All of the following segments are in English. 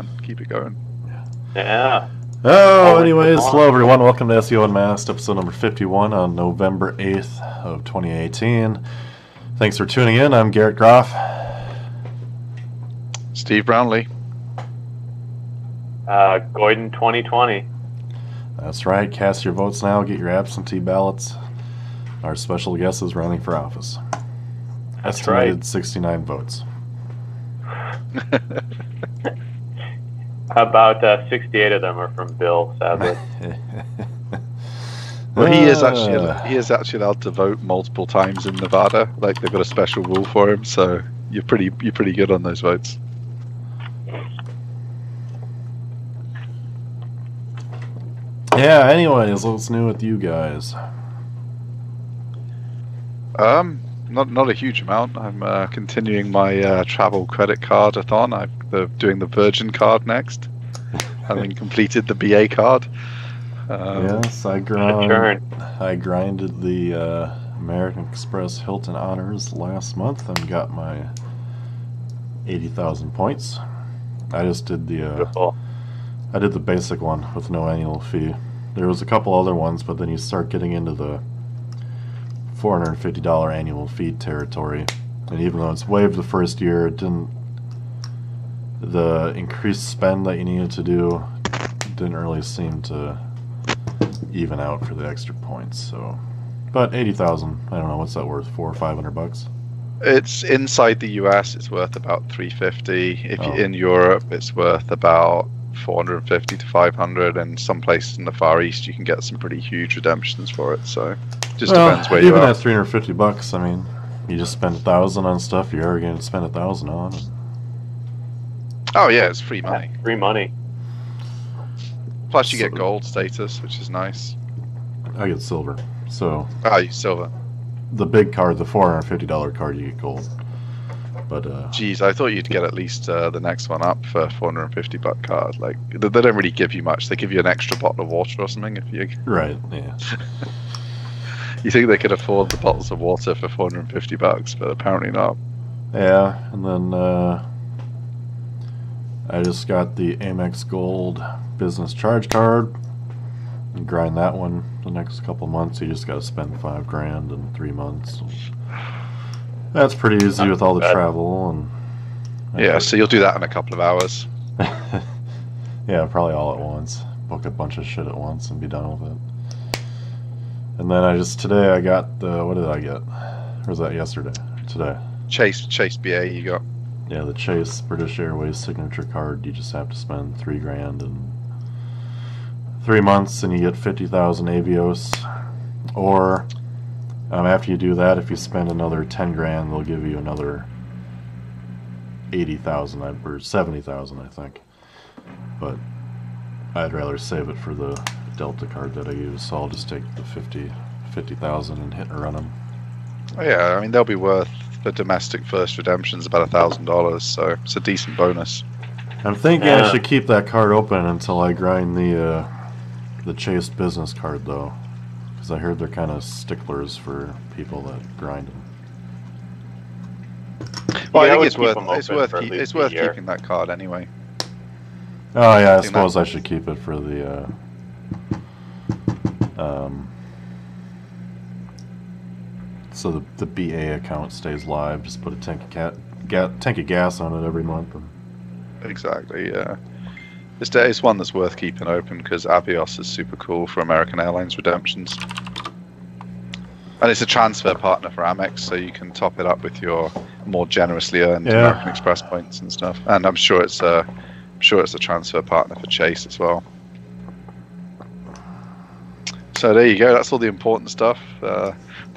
man. Keep it going. Yeah. Oh, anyways, hello everyone. Welcome to SEO UnMasked, episode number 51 on November 8th of 2018. Thanks for tuning in. I'm Garrett Groff. Steve Brownlee. Goyden 2020. That's right. Cast your votes now. Get your absentee ballots. Our special guest is running for office. That's Estimated right. 69 votes. How about 68 of them are from Bill, sadly. Well, he is actually allowed to vote multiple times in Nevada. Like, they've got a special rule for him, so you're pretty good on those votes. Yeah, anyways, what's new with you guys? Not a huge amount. I'm continuing my travel credit card-a-thon. I'm doing the Virgin card next, having completed the BA card. Yes, I grinded the American Express Hilton Honors last month and got my 80,000 points. I just did the basic one with no annual fee. There was a couple other ones, but then you start getting into the $450 annual fee territory, and even though it's waived the first year, the increased spend that you needed to do didn't really seem to even out for the extra points. So, but 80,000, I don't know, what's that worth? $400 or $500? It's inside the US. It's worth about $350. If you're in Europe, it's worth about $450 to $500, and some places in the Far East you can get some pretty huge redemptions for it. So just depends where you are. Even at $350, I mean, you just spend $1,000 on stuff you're already going to spend $1,000 on. Oh yeah, it's free money. Free money. Plus you get gold status, which is nice. I get silver. So you silver. The big card, the $450 card, you get gold. But geez, I thought you'd get at least the next one up for $450 card. Like, they don't really give you much. They give you an extra bottle of water or something if you. Right. Yeah. You think they could afford the bottles of water for $450, but apparently not. Yeah, and then I just got the Amex Gold Business Charge Card and grind that one the next couple months. You just got to spend $5,000 in 3 months. That's pretty easy with all the travel and. Yeah, so you'll do that in a couple of hours. Yeah, probably all at once. Book a bunch of shit at once and be done with it. And then today I got the, what did I get? Or was that yesterday? Today. Chase BA you got. Yeah, the Chase British Airways signature card. You just have to spend $3,000 in 3 months and you get 50,000 Avios. Or after you do that, if you spend another $10,000, they'll give you another 80,000 or 70,000, I think. But I'd rather save it for the Delta card that I use, so I'll just take the 50,000 and hit and run them. Oh yeah, I mean they'll be worth the domestic first redemptions about $1,000, so it's a decent bonus. I'm thinking I should keep that card open until I grind the Chase business card though. I heard they're kind of sticklers for people that grind them. Well, I think it's worth keeping that card anyway. Oh yeah, I suppose I should keep it for the so the BA account stays live. Just put a tank of gas on it every month. Exactly. Yeah. It's one that's worth keeping open because Avios is super cool for American Airlines redemptions. And it's a transfer partner for Amex, so you can top it up with your more generously earned American Express points and stuff. And I'm sure it's a transfer partner for Chase as well. So there you go. That's all the important stuff. The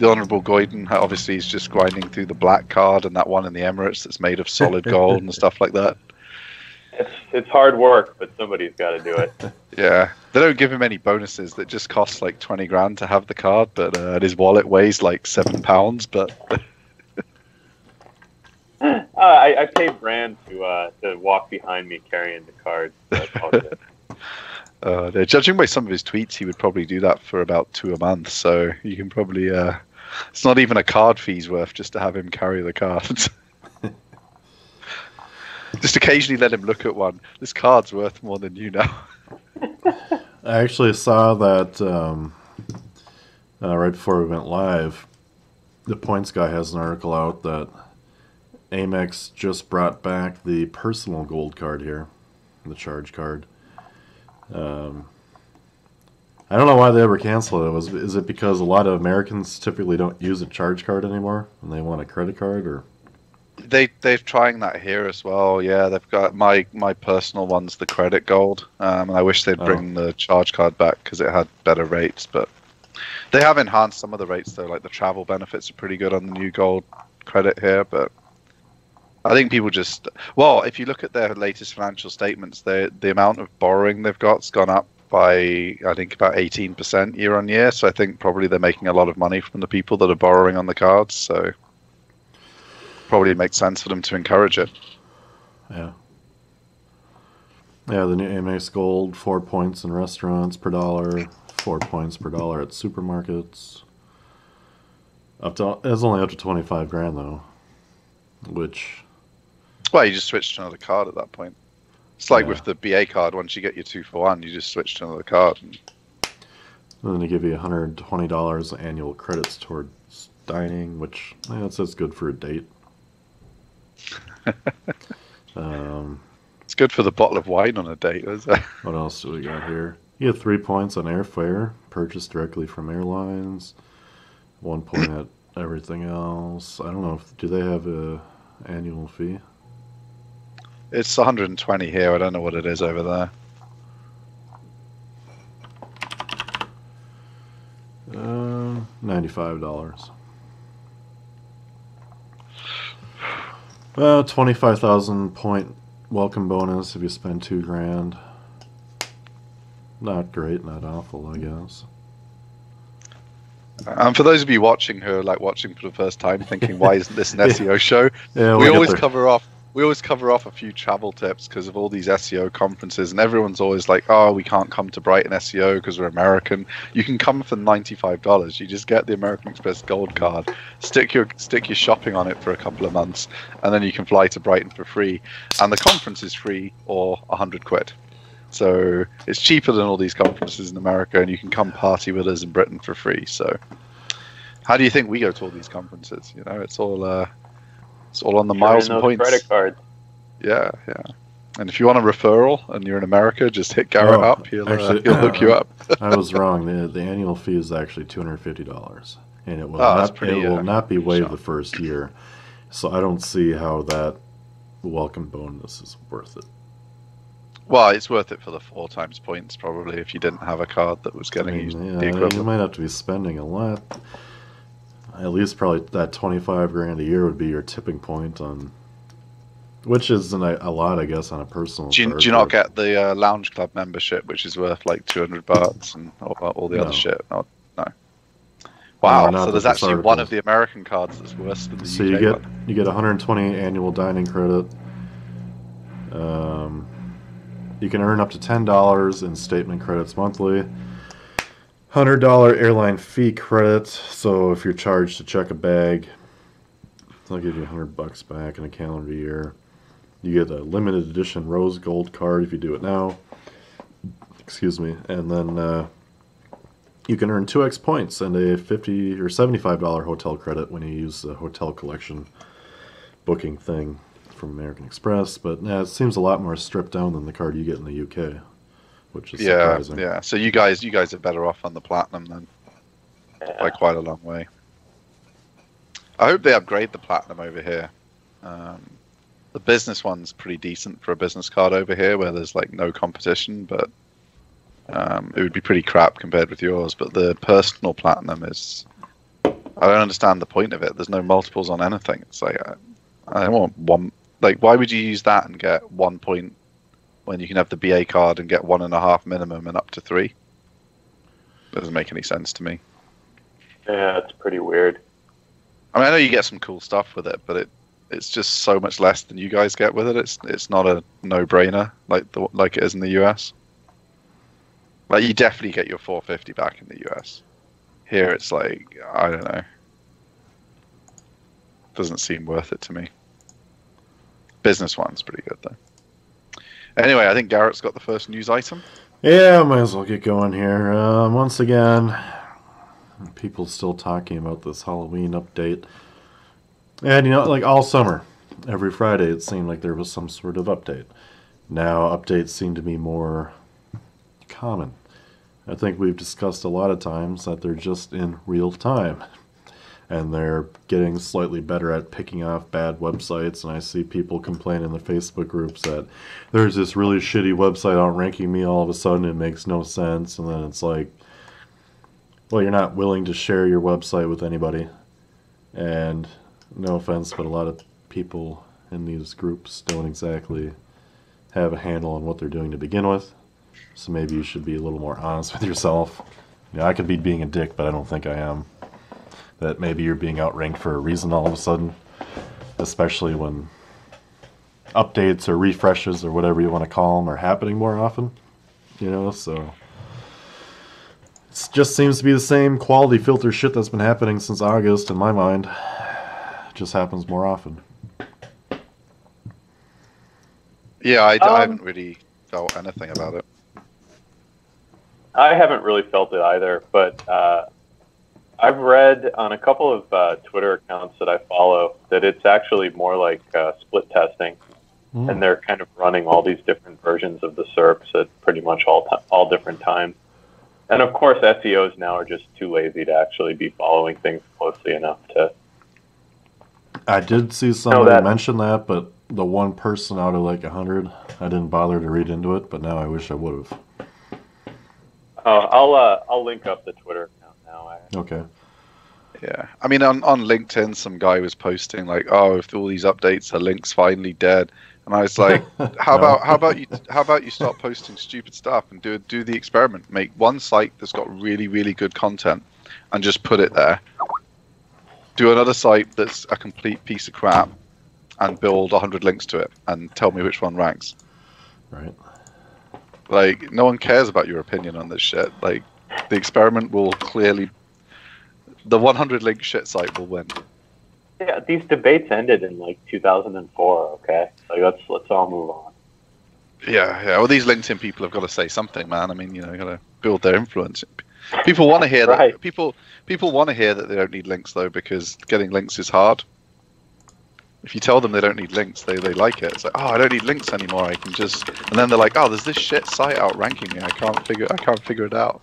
Honourable Goyden obviously is just grinding through the black card and that one in the Emirates that's made of solid gold and stuff like that. It's hard work, but somebody's got to do it. Yeah, they don't give him any bonuses. That just costs like $20,000 to have the card, but his wallet weighs like £7. But I paid Brand to walk behind me carrying the cards. Judging by some of his tweets, he would probably do that for about $2 a month. So you can probably it's not even a card fee's worth just to have him carry the cards. Just occasionally let him look at one. This card's worth more than you know. I actually saw that right before we went live. The Points guy has an article out that Amex just brought back the personal gold card here, the charge card. I don't know why they ever canceled it. Is it because a lot of Americans typically don't use a charge card anymore and they want a credit card, or? They're trying that here as well. Yeah, they've got my personal one's the credit gold, and I wish they'd bring the charge card back because it had better rates. But they have enhanced some of the rates though. Like the travel benefits are pretty good on the new gold credit here. But I think people just if you look at their latest financial statements, the amount of borrowing they've got's gone up by I think about 18% year on year. So I think probably they're making a lot of money from the people that are borrowing on the cards. So probably makes sense for them to encourage it. Yeah. Yeah, the new Amex Gold, 4 points in restaurants per dollar, 4 points per dollar at supermarkets. It's only up to 25 grand though, which. Well, you just switch to another card at that point. It's like with the BA card. Once you get your 2-for-1, you just switch to another card. And then they give you $120 annual credits towards dining, which it says good for a date. It's good for the bottle of wine on a date, is it? What else do we got here? You get 3 points on airfare purchased directly from airlines. 1 point at everything else. I don't know do they have a annual fee? It's 120 here. I don't know what it is over there. $95. 25,000 point welcome bonus if you spend 2 grand. Not great, not awful, I guess. And for those of you watching who are watching for the first time, thinking, "Why isn't this an SEO show?" Yeah, we always cover off a few travel tips because of all these SEO conferences, and everyone's always like, "Oh, we can't come to Brighton SEO because we're American." You can come for $95. You just get the American Express Gold Card, stick your shopping on it for a couple of months, and then you can fly to Brighton for free. And the conference is free or £100. So it's cheaper than all these conferences in America, and you can come party with us in Britain for free. So how do you think we go to all these conferences? You know, it's all on the miles and points. Credit card. Yeah. And if you want a referral and you're in America, just hit Garrett up. He'll hook you up. I was wrong. The annual fee is actually $250, and it will not be waived the first year. So I don't see how that welcome bonus is worth it. Well, it's worth it for the 4 times points probably if you didn't have a card that was getting you the equivalent. You might have to be spending a lot. At least probably that 25 grand a year would be your tipping point on, which isn't a lot, I guess, on a personal. Do you not get the lounge club membership, which is worth like $200 and all the other shit? No. Wow. So there's actually one of the American cards that's worse than the UK one. You get 120 annual dining credit. You can earn up to $10 in statement credits monthly. $100 airline fee credit. So if you're charged to check a bag, they'll give you $100 back in a calendar year. You get a limited edition rose gold card if you do it now. Excuse me. And then you can earn 2x points and a $50 or $75 hotel credit when you use the hotel collection booking thing from American Express. But it seems a lot more stripped down than the card you get in the UK, which is surprising. Yeah. So you guys are better off on the platinum then, by quite a long way. I hope they upgrade the platinum over here. The business one's pretty decent for a business card over here, where there's like no competition, but it would be pretty crap compared with yours. But the personal platinum is, I don't understand the point of it. There's no multiples on anything. It's like I don't want one. Like, why would you use that and get 1 point when you can have the BA card and get 1.5 minimum and up to 3? Doesn't make any sense to me. Yeah, it's pretty weird. I mean, I know you get some cool stuff with it, but it's just so much less than you guys get with it. It's not a no-brainer like it is in the US. Like, you definitely get your $450 back in the US. Here, it's like, I don't know. Doesn't seem worth it to me. Business one's pretty good though. Anyway, I think Garrett's got the first news item. Yeah, might as well get going here. Once again, people still talking about this Halloween update. And, you know, like all summer, every Friday it seemed like there was some sort of update. Now, updates seem to be more common. I think we've discussed a lot of times that they're just in real time. And they're getting slightly better at picking off bad websites. And I see people complain in the Facebook groups that there's this really shitty website outranking me all of a sudden. It makes no sense. And then it's like, well, you're not willing to share your website with anybody. And no offense, but a lot of people in these groups don't exactly have a handle on what they're doing to begin with. So maybe you should be a little more honest with yourself. You know, I could be being a dick, but I don't think I am. That maybe you're being outranked for a reason all of a sudden, especially when updates or refreshes or whatever you want to call them are happening more often, you know, so it just seems to be the same quality filter shit that's been happening since August in my mind. It just happens more often. Yeah, I haven't really felt anything about it. I haven't really felt it either, but I've read on a couple of Twitter accounts that I follow that it's actually more like split testing, and they're kind of running all these different versions of the SERPs at pretty much all different times. And of course, SEOs now are just too lazy to actually be following things closely enough to. I did see somebody mention that, but the one person out of like 100, I didn't bother to read into it, but now I wish I would have. I'll link up the Twitter account now. Okay. Yeah, I mean, on LinkedIn, some guy was posting like, "Oh, if all these updates, the link's finally dead," and I was like, "How about you stop posting stupid stuff and do the experiment? Make one site that's got really, really good content, and just put it there. Do another site that's a complete piece of crap, and build 100 links to it, and tell me which one ranks." Right. Like, no one cares about your opinion on this shit. Like, the experiment will clearly... The 100 link shit site will win. Yeah, these debates ended in like 2004. Okay, so let's all move on. Yeah. Well, these LinkedIn people have got to say something, man. I mean, you know, got to build their influence. People want to hear right. that. People want to hear that they don't need links though, because getting links is hard. If you tell them they don't need links, they like it. It's like, oh, I don't need links anymore. I can just, and then they're like, oh, there's this shit site outranking me. I can't figure it out.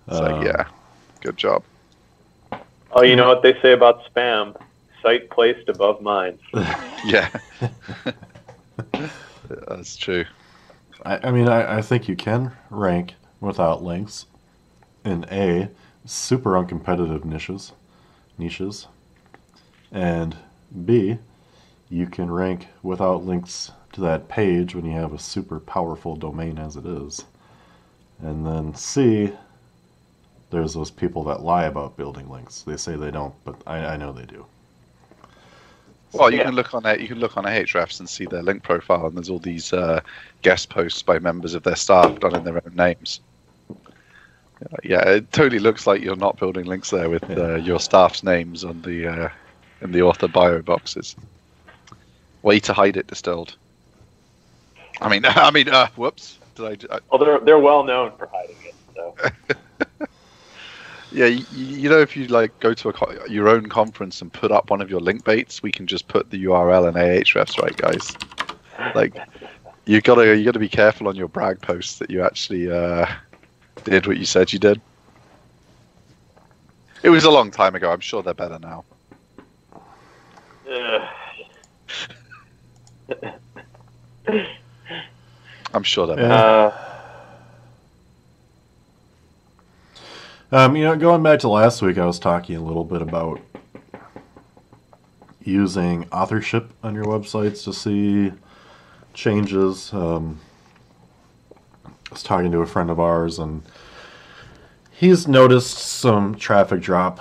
It's like, yeah, good job. Oh, you know what they say about spam? Site placed above mine. Yeah, that's true. I mean, I think you can rank without links in super uncompetitive niches. And B, you can rank without links to that page when you have a super powerful domain as it is. And then C, there's those people that lie about building links. They say they don't, but I know they do. Well, you can look on Ahrefs and see their link profile, and there's all these guest posts by members of their staff done in their own names. Yeah, it totally looks like you're not building links there with your staff's names on the in the author bio boxes. Way to hide it, Distilled. I mean, whoops. Well, they're well known for hiding it. So. Yeah, you know, if you like go to your own conference and put up one of your link baits, we can just put the URL in Ahrefs, right, guys? Like, you gotta be careful on your brag posts that you actually did what you said you did. It was a long time ago. I'm sure they're better now. I'm sure they're better. You know, going back to last week, I was talking a little bit about using authorship on your websites to see changes. I was talking to a friend of ours, and he's noticed some traffic drop.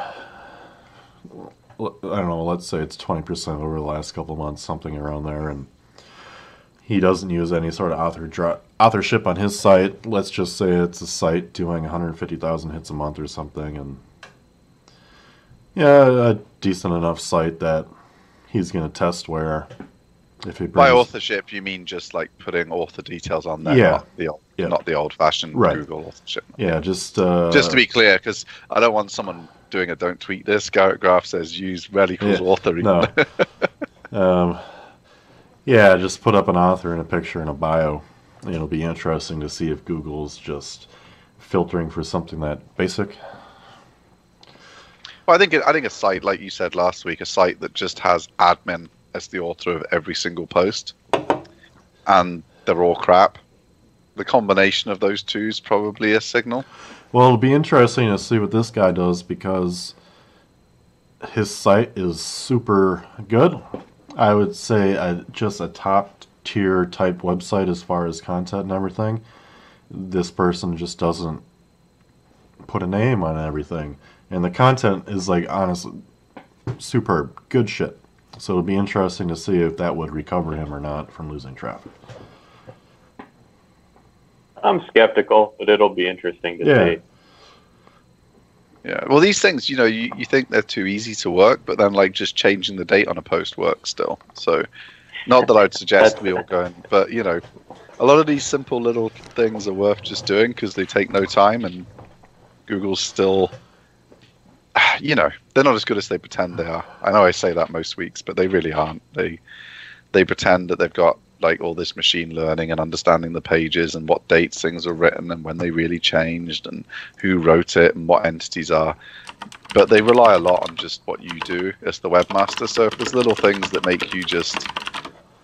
I don't know, let's say it's 20% over the last couple of months, something around there, and he doesn't use any sort of authorship on his site. Let's just say it's a site doing 150,000 hits a month or something, and yeah, a decent enough site that he's going to test where if he brings... By authorship, you mean just like putting author details on there, Yeah. not the old-fashioned Right. Google authorship. Yeah, just to be clear, because I don't want someone doing a "don't tweet this." Garrett Graff says use rarely equals author. No. Yeah, just put up an author and a picture and a bio. It'll be interesting to see if Google's just filtering for something that basic. Well, I think a site, like you said last week, a site that just has admin as the author of every single post, and they're all crap. The combination of those two is probably a signal. Well, it'll be interesting to see what this guy does because his site is super good. I would say just a top tier type website as far as content and everything. This person just doesn't put a name on everything. And the content is like honestly superb, good shit. So it'll be interesting to see if that would recover him or not from losing traffic. I'm skeptical, but it'll be interesting to see. Yeah, well, these things, you think they're too easy to work, but then like just changing the date on a post works still. So, not that I'd suggest we all go in, but a lot of these simple little things are worth just doing because they take no time, and Google's still, they're not as good as they pretend they are. I know I say that most weeks, but they really aren't. They pretend that they've got like all this machine learning and understanding the pages and what dates things are written and when they really changed and who wrote it and what entities are. But they rely a lot on just what you do as the webmaster. So if there's little things that make you just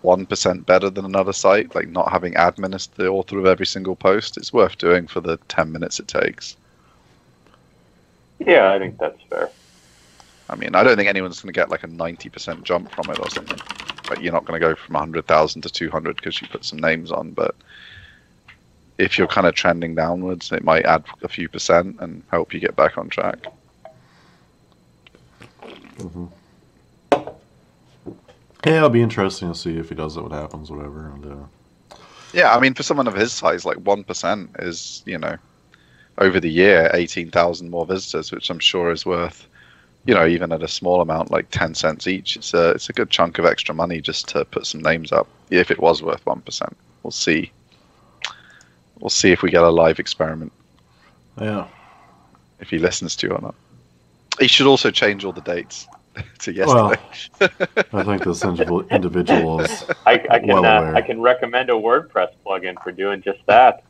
1% better than another site, like not having admin as the author of every single post, it's worth doing for the 10 minutes it takes. Yeah, I think that's fair. I mean, I don't think anyone's going to get like a 90% jump from it or something. Like you're not going to go from 100,000 to 200 because you put some names on, but if you're kind of trending downwards, it might add a few percent and help you get back on track. Mm-hmm. Yeah, it'll be interesting to see if he does it, what happens, whatever. And, yeah, I mean, for someone of his size, like 1% is, over the year, 18,000 more visitors, which I'm sure is worth, even at a small amount, like 10 cents each. It's a good chunk of extra money just to put some names up. If it was worth 1%, we'll see. We'll see if we get a live experiment. Yeah. If he listens to you or not. He should also change all the dates to yesterday. Well, I think this individual is I can recommend a WordPress plugin for doing just that.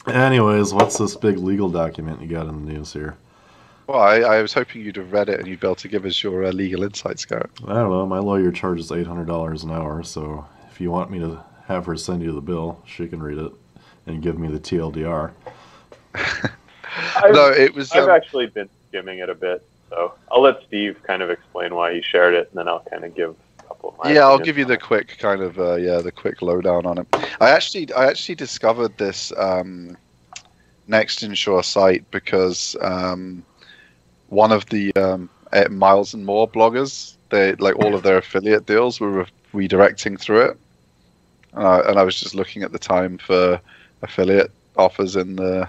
Anyways, what's this big legal document you got in the news here? Well, I was hoping you'd have read it and you'd be able to give us your legal insights, Garrett. I don't know. My lawyer charges $800 an hour, so if you want me to have her send you the bill, she can read it and give me the TLDR. I've actually been skimming it a bit, so I'll let Steve kind of explain why he shared it, and then I'll kind of give a couple of my opinions. I'll give you the quick kind of the quick lowdown on it. I actually discovered this Next Insure site because one of the Miles and More bloggers, they like all of their affiliate deals were redirecting through it, and I was just looking at the time for affiliate offers in the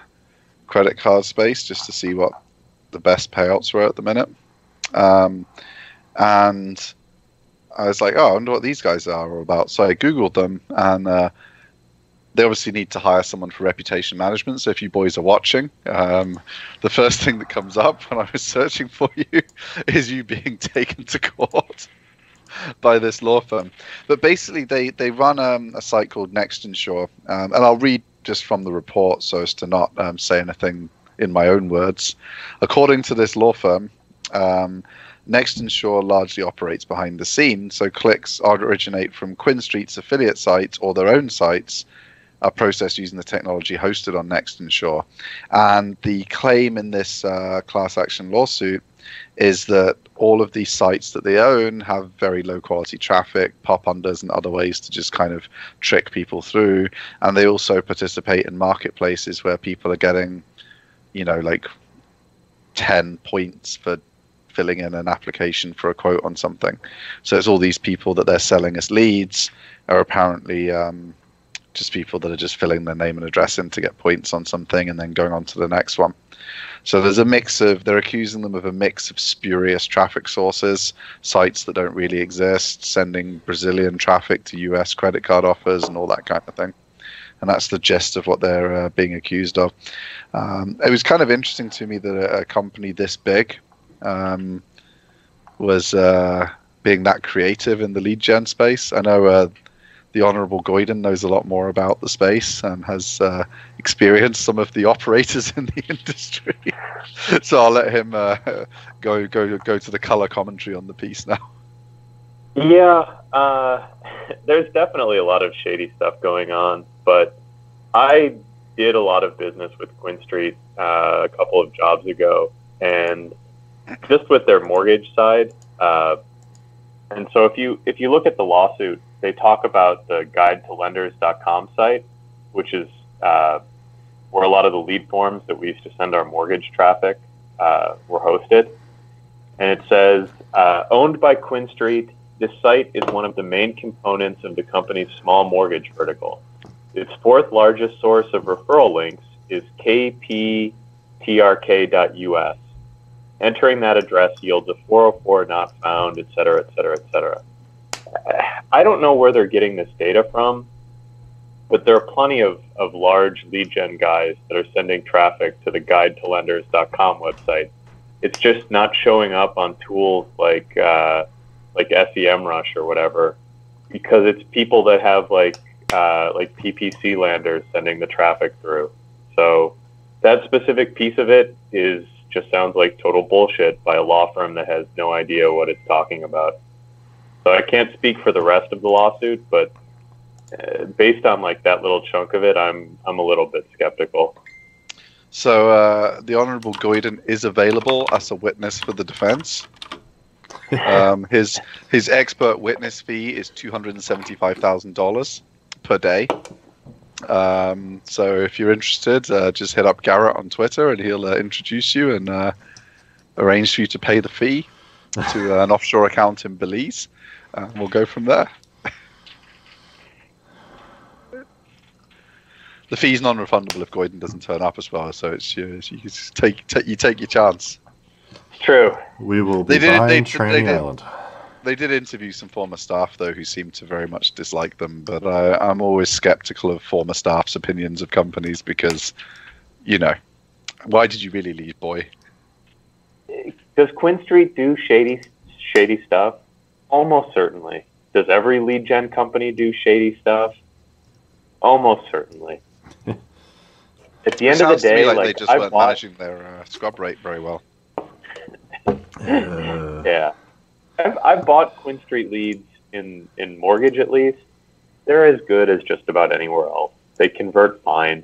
credit card space just to see what the best payouts were at the minute, and I was like, oh, I wonder what these guys are all about. So I googled them, and they obviously need to hire someone for reputation management. So if you boys are watching, the first thing that comes up when I was searching for you is you being taken to court by this law firm. But basically, they run a site called Next Insure, and I'll read just from the report so as to not say anything in my own words. According to this law firm, Next Insure largely operates behind the scenes, so clicks originate from Quinn Street's affiliate sites or their own sites are processed using the technology hosted on Next Insure. And the claim in this class action lawsuit is that all of these sites that they own have very low quality traffic, pop-unders and other ways to just kind of trick people through. And they also participate in marketplaces where people are getting, like 10 points for filling in an application for a quote on something. So it's all these people that they're selling as leads are apparently just people that are just filling their name and address in to get points on something and then going on to the next one. So there's a mix of, they're accusing them of a mix of spurious traffic sources, sites that don't really exist, sending Brazilian traffic to US credit card offers and all that kind of thing. And that's the gist of what they're being accused of. It was kind of interesting to me that a company this big was being that creative in the lead gen space. I know the Honourable Goyden knows a lot more about the space and has experienced some of the operators in the industry. So I'll let him go to the color commentary on the piece now. Yeah, there's definitely a lot of shady stuff going on, but I did a lot of business with Quinn Street a couple of jobs ago, and just with their mortgage side. And so if you look at the lawsuit, they talk about the guidetolenders.com site, which is where a lot of the lead forms that we used to send our mortgage traffic were hosted. And it says, owned by Quinn Street, this site is one of the main components of the company's small mortgage vertical. Its fourth largest source of referral links is kptrk.us. Entering that address yields a 404 not found, et cetera, et cetera, et cetera. I don't know where they're getting this data from, but there are plenty of large lead gen guys that are sending traffic to the guidetolenders.com website. It's just not showing up on tools like SEMrush or whatever, because it's people that have like PPC landers sending the traffic through. So that specific piece of it just sounds like total bullshit by a law firm that has no idea what it's talking about. So I can't speak for the rest of the lawsuit, but based on like that little chunk of it, I'm a little bit skeptical. So the Honourable Goyden is available as a witness for the defense. His expert witness fee is $275,000 per day. So if you're interested, just hit up Garrett on Twitter and he'll introduce you and arrange for you to pay the fee to an offshore account in Belize. We'll go from there. The fee's non-refundable if Goyden doesn't turn up as well, so it's you take your chance. It's true. We will be buying Tranny Island. They did interview some former staff, though, who seemed to very much dislike them. But I'm always skeptical of former staff's opinions of companies because, why did you really leave, boy? Does Quinn Street do shady stuff? Almost certainly. Does every lead gen company do shady stuff? Almost certainly. At the end of the day, like they just weren't managing their scrub rate very well. Yeah. I've bought Quinn Street leads in mortgage, at least. They're as good as just about anywhere else. They convert fine.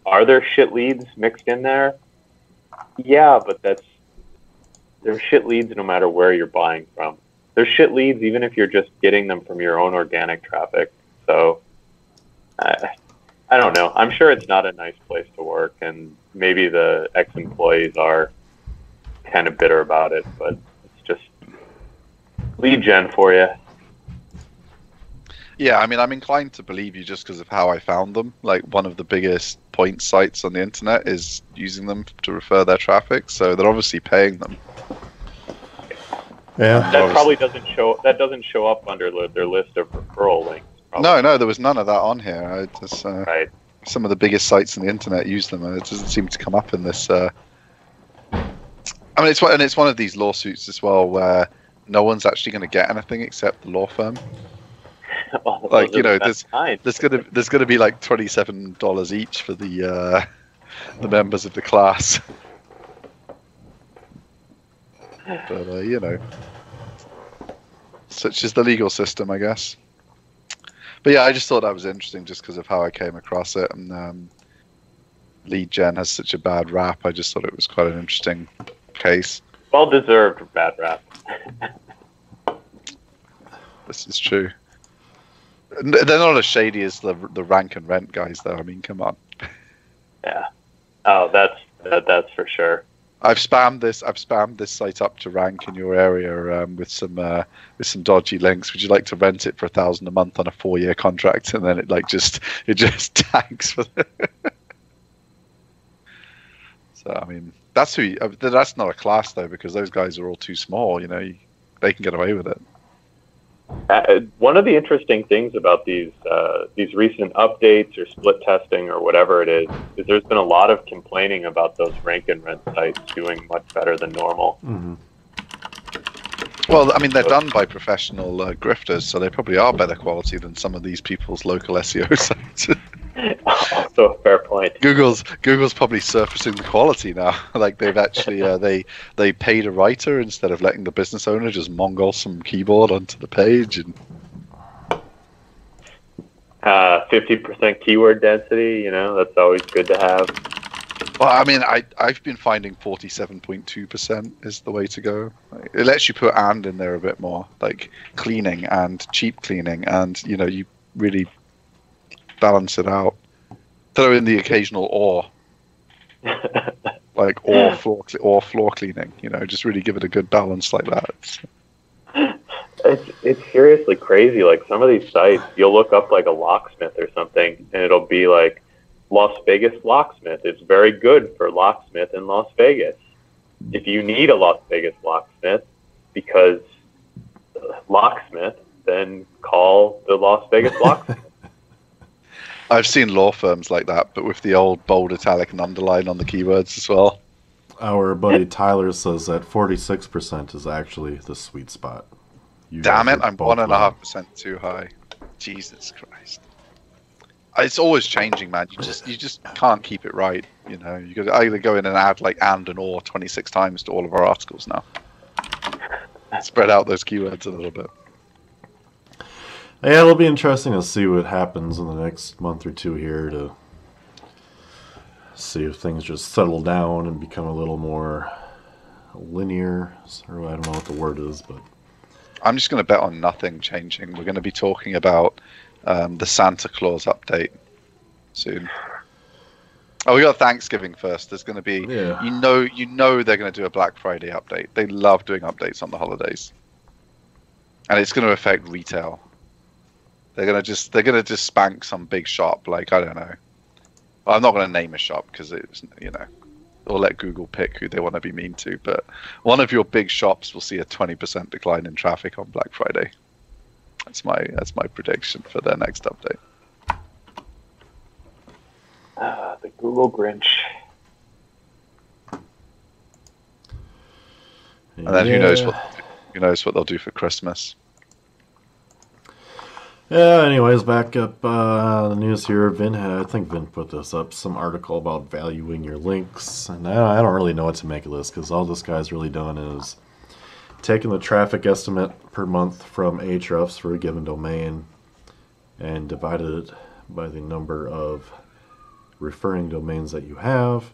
Are there shit leads mixed in there? Yeah, but they're shit leads no matter where you're buying from. They're shit leads even if you're just getting them from your own organic traffic. So I don't know. I'm sure it's not a nice place to work, and maybe the ex-employees are kind of bitter about it, but it's just lead gen for you. Yeah, I mean, I'm inclined to believe you just because of how I found them. Like, one of the biggest point sites on the internet is using them to refer their traffic, so they're obviously paying them. Yeah, that probably doesn't show up under their list of referral links. Probably. No, there was none of that on here. I just, right. Some of the biggest sites on the internet use them, and it doesn't seem to come up in this. I mean, it's one of these lawsuits as well where no one's actually going to get anything except the law firm. Well, like there's gonna be like $27 each for the members of the class. But such is the legal system, I guess. But yeah, I just thought that was interesting just because of how I came across it, and lead gen has such a bad rap. I just thought it was quite an interesting case. Well deserved bad rap. This is true. They're not as shady as the rank and rent guys, though. I mean, come on. Yeah. Oh, that's for sure. I've spammed this site up to rank in your area with some dodgy links. Would you like to rent it for $1,000 a month on a 4-year contract? And then it just tanks for. So I mean, that's not a class though, because those guys are all too small. You know, they can get away with it. One of the interesting things about these recent updates or split testing or whatever it is there's been a lot of complaining about those rank and rent sites doing much better than normal. Mm-hmm. Well, I mean, they're done by professional grifters, so they probably are better quality than some of these people's local SEO sites. Also a fair point. Google's probably surfacing the quality now. Like they've actually they paid a writer instead of letting the business owner just mongol some keyboard onto the page. And 50% keyword density, you know, that's always good to have. Well, I mean, I've been finding 47.2% is the way to go. It lets you put "and" in there a bit more, like cleaning and cheap cleaning, and you know, you really balance it out. Throw in the occasional "or," like or floor cleaning. You know, just really give it a good balance like that. It's seriously crazy. Like some of these sites, you'll look up like a locksmith or something, and it'll be like Las Vegas locksmith. It's very good for locksmith in Las Vegas. If you need a Las Vegas locksmith because locksmith, then call the Las Vegas locksmith. I've seen law firms like that, but with the old bold italic and underline on the keywords as well. Our buddy Tyler says that 46% is actually the sweet spot. Damn it, I'm 1.5% too high. Jesus Christ. It's always changing, man. You just can't keep it right. You know, you got to either go in and add like "and" and "or" 26 times to all of our articles now. Spread out those keywords a little bit. Yeah, it'll be interesting to see what happens in the next month or two here, to see if things just settle down and become a little more linear. Or I don't know what the word is, but I'm just going to bet on nothing changing. We're going to be talking about the Santa Claus update soon. Oh, we got Thanksgiving first. There's going to be, you know, they're going to do a Black Friday update. They love doing updates on the holidays, and it's going to affect retail. They're going to just spank some big shop, like, I don't know. Well, I'm not going to name a shop because it's, you know, or let Google pick who they want to be mean to. But one of your big shops will see a 20% decline in traffic on Black Friday. That's my prediction for their next update. The Google Grinch. And then who knows what they'll do for Christmas. Yeah, anyways, back up the news here. I think Vin put this up, some article about valuing your links. And I don't really know what to make of this, because all this guy's really done is taking the traffic estimate per month from Ahrefs for a given domain and divided it by the number of referring domains that you have,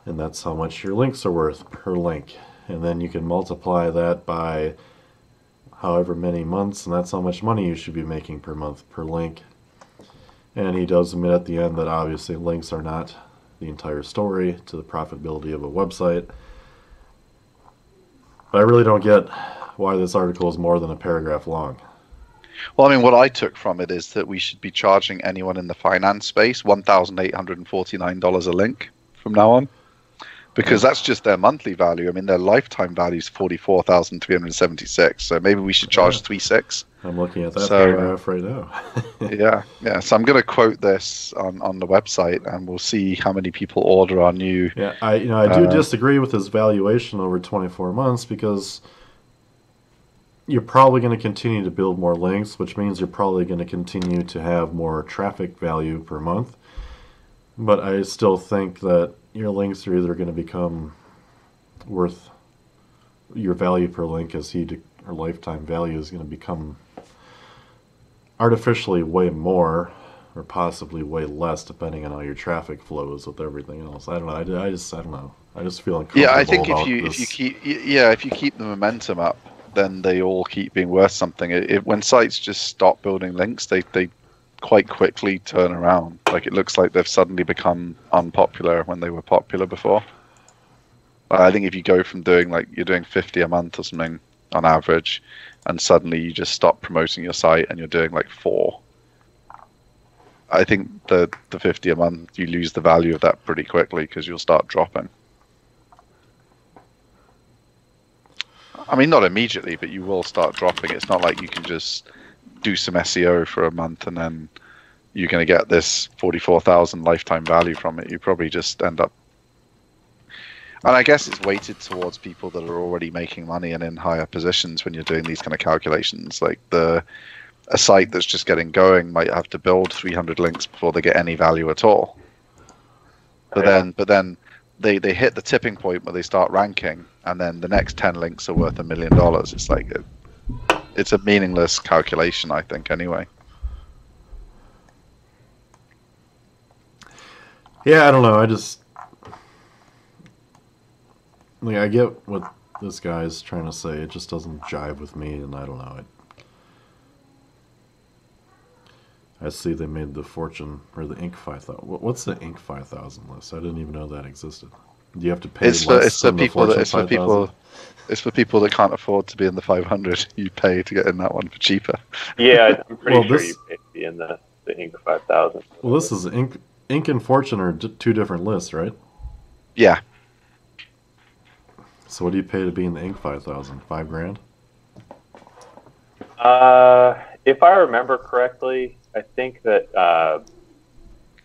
and that's how much your links are worth per link. And then you can multiply that by however many months, and that's how much money you should be making per month per link. And he does admit at the end that obviously links are not the entire story to the profitability of a website. But I really don't get why this article is more than a paragraph long. Well, I mean, what I took from it is that we should be charging anyone in the finance space $1,849 a link from now on, because that's just their monthly value. I mean, their lifetime value is $44,376. So maybe we should charge $3,600. I'm looking at that paragraph right now. yeah. So I'm going to quote this on the website, and we'll see how many people order our new. Yeah, I do disagree with his valuation over 24 months, because you're probably going to continue to build more links, which means you're probably going to continue to have more traffic value per month. But I still think that your links are either going to become worth, your value per link or lifetime value is going to become artificially way more, or possibly way less, depending on how your traffic flows with everything else. I don't know. I don't know. I just feel uncomfortable. Yeah, I think if you keep the momentum up, then they all keep being worth something. When sites just stop building links, they quite quickly turn around. Like, it looks like they've suddenly become unpopular when they were popular before. I think if you go from doing like you're doing 50 a month or something on average, and suddenly you just stop promoting your site and you're doing like 4, I think the 50 a month, you lose the value of that pretty quickly because you'll start dropping. I mean, not immediately, but you will start dropping. It's not like you can just do some SEO for a month and then you're going to get this 44,000 lifetime value from it. You probably just end up. And I guess it's weighted towards people that are already making money and in higher positions when you're doing these kind of calculations. Like a site that's just getting going might have to build 300 links before they get any value at all. But then they hit the tipping point where they start ranking, and then the next 10 links are worth $1 million. It's like it's a meaningless calculation, I think, anyway. Yeah, I don't know. I get what this guy's trying to say. It just doesn't jive with me, and I don't know. I see they made the Fortune or the Inc. 5000. What's the Inc. 5000 list? I didn't even know that existed. Do you have to pay It's less for than the Fortune 5000? It's for people that can't afford to be in the 500. You pay to get in that one for cheaper. Yeah, I'm pretty sure you pay to be in the Inc. 5000. Well, this is Inc. And Fortune are two different lists, right? Yeah. So what do you pay to be in the Inc. 5000? $5,000? If I remember correctly, I think that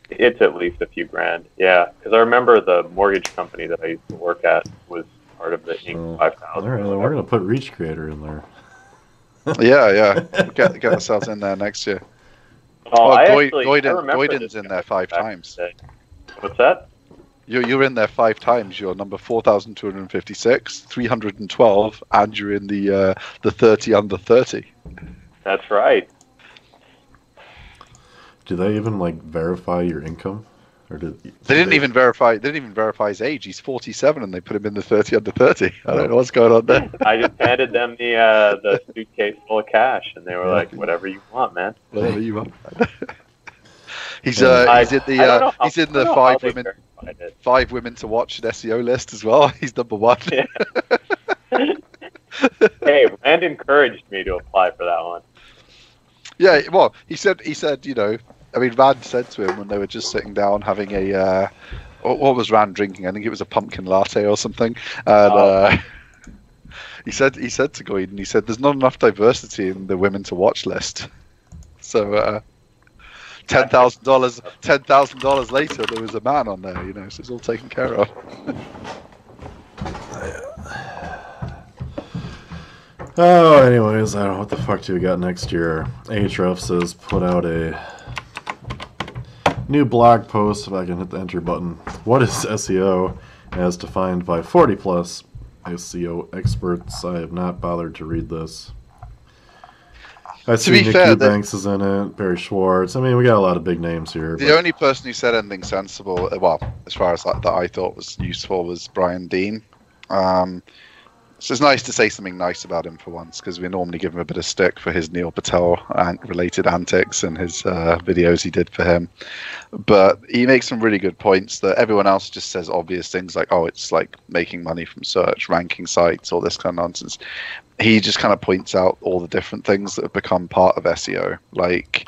it's at least a few grand. Yeah, because I remember the mortgage company that I used to work at was part of the Inc. 5000. All right, well, we're going to put Reach Creator in there. Yeah. Get ourselves in there next year. Goyden's in there 5 times. What's that? You're in there 5 times. You're number 4,256, 312, and you're in the 30 under 30. That's right. Do they even verify your income, or they didn't even verify? They didn't even verify his age. He's 47, and they put him in the 30 under 30. I don't know what's going on there. I just handed them the suitcase full of cash, and they were like, "Whatever you want, man. Whatever you want." He's in the 5 women to watch an SEO list as well. He's number 1. Yeah. Hey, Rand encouraged me to apply for that one. Yeah, well, he said, Rand said to him when they were just sitting down having a, what was Rand drinking? I think it was a pumpkin latte or something. And he said to Goyden, he said, "There's not enough diversity in the women to watch list." So $10,000 later, there was a man on there, so it's all taken care of. Oh, anyways, I don't know what the fuck do we got next year. Ahrefs says put out a new blog post, if I can hit the enter button. What is SEO as defined by 40 plus SEO experts? I have not bothered to read this. I see Nick Eubanks is in it, Barry Schwartz. I mean, we got a lot of big names here. The only person who said anything sensible, well, as far as that I thought was useful, was Brian Dean. So it's nice to say something nice about him for once, because we normally give him a bit of stick for his Neil Patel related antics and his videos he did for him. But he makes some really good points that everyone else just says obvious things like, oh, it's like making money from search, ranking sites, all this kind of nonsense. He just kind of points out all the different things that have become part of SEO, like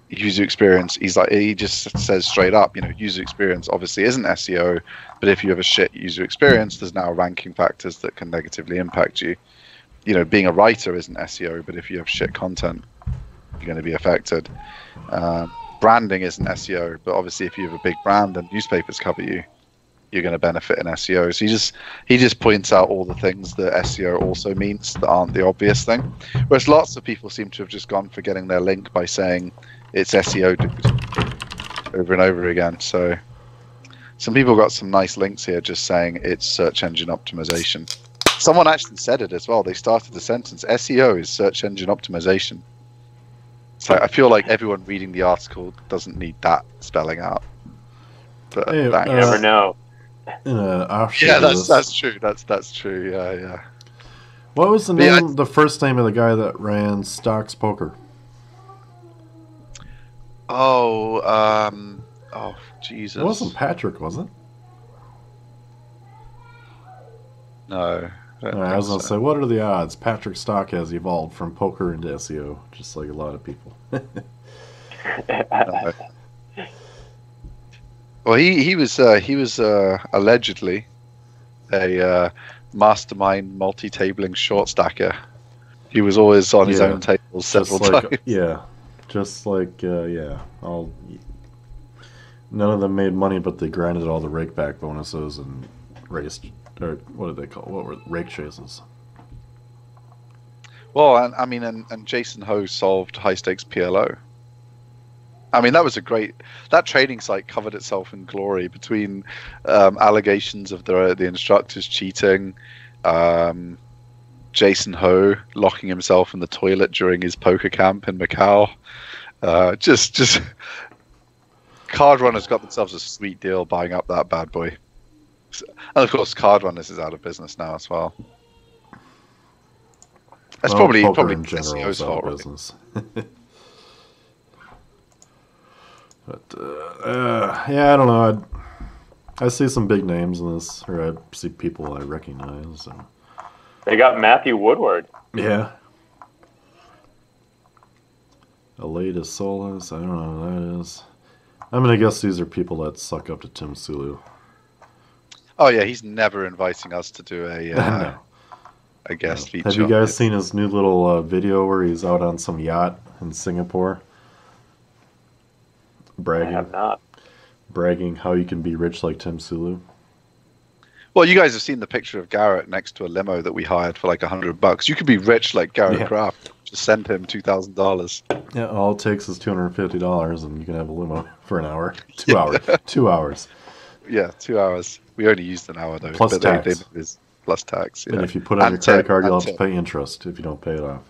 user experience. He just says straight up, user experience obviously isn't SEO, but if you have a shit user experience, there's now ranking factors that can negatively impact you. Being a writer isn't SEO, but if you have shit content, you're going to be affected. Branding isn't SEO, but obviously if you have a big brand and newspapers cover you, you're going to benefit in SEO. So he just points out all the things that SEO also means that aren't the obvious thing. Whereas lots of people seem to have just gone for getting their link by saying it's SEO over and over again. So some people got some nice links here just saying it's search engine optimization. Someone actually said it as well. They started the sentence, SEO is search engine optimization. So I feel like everyone reading the article doesn't need that spelling out. But you never know. Yeah, that's true. That's true. Yeah. What was the first name of the guy that ran Stocks Poker? Oh, Jesus. It wasn't Patrick, was it? No. I don't I was think gonna so. say, what are the odds? Patrick Stock has evolved from poker into SEO, just like a lot of people. No. Well, he was allegedly a mastermind multi-tabling short stacker. He was always on his Yeah, own tables several just like times. yeah, just like yeah. All none of them made money, but they grinded all the rake back bonuses and raced, or what did they call? What were rake chases? Well, and I mean, and Jason Ho solved high stakes PLO. I mean, that was a great. That trading site covered itself in glory between allegations of the instructors cheating, um, Jason Ho locking himself in the toilet during his poker camp in Macau. Just Card Runners got themselves a sweet deal buying up that bad boy. And of course, Card Runners is out of business now as well. That's Well, probably poker in general SEO's is out fault, of right? business. But yeah, I don't know. I see some big names in this, or I see people I recognize. So. They got Matthew Woodward. Yeah. Aleda Solis, I don't know who that is. I'm gonna guess these are people that suck up to Tim Sulu. Oh yeah, he's never inviting us to do No. a guest feature. Have you guys seen his new little video where he's out on some yacht in Singapore? I have not. Bragging how you can be rich like Tim Sulu. Well, you guys have seen the picture of Garrett next to a limo that we hired for like $100. You could be rich like Garrett Yeah. Kraft. Just send him $2,000. Yeah, all it takes is $250 and you can have a limo for an hour. 2 hours. 2 hours. Yeah, 2 hours. We only used an hour though. Plus but tax. Plus tax. Yeah. And if you put it on your And credit tip, card, you'll and have to tip. pay interest if you don't pay it off.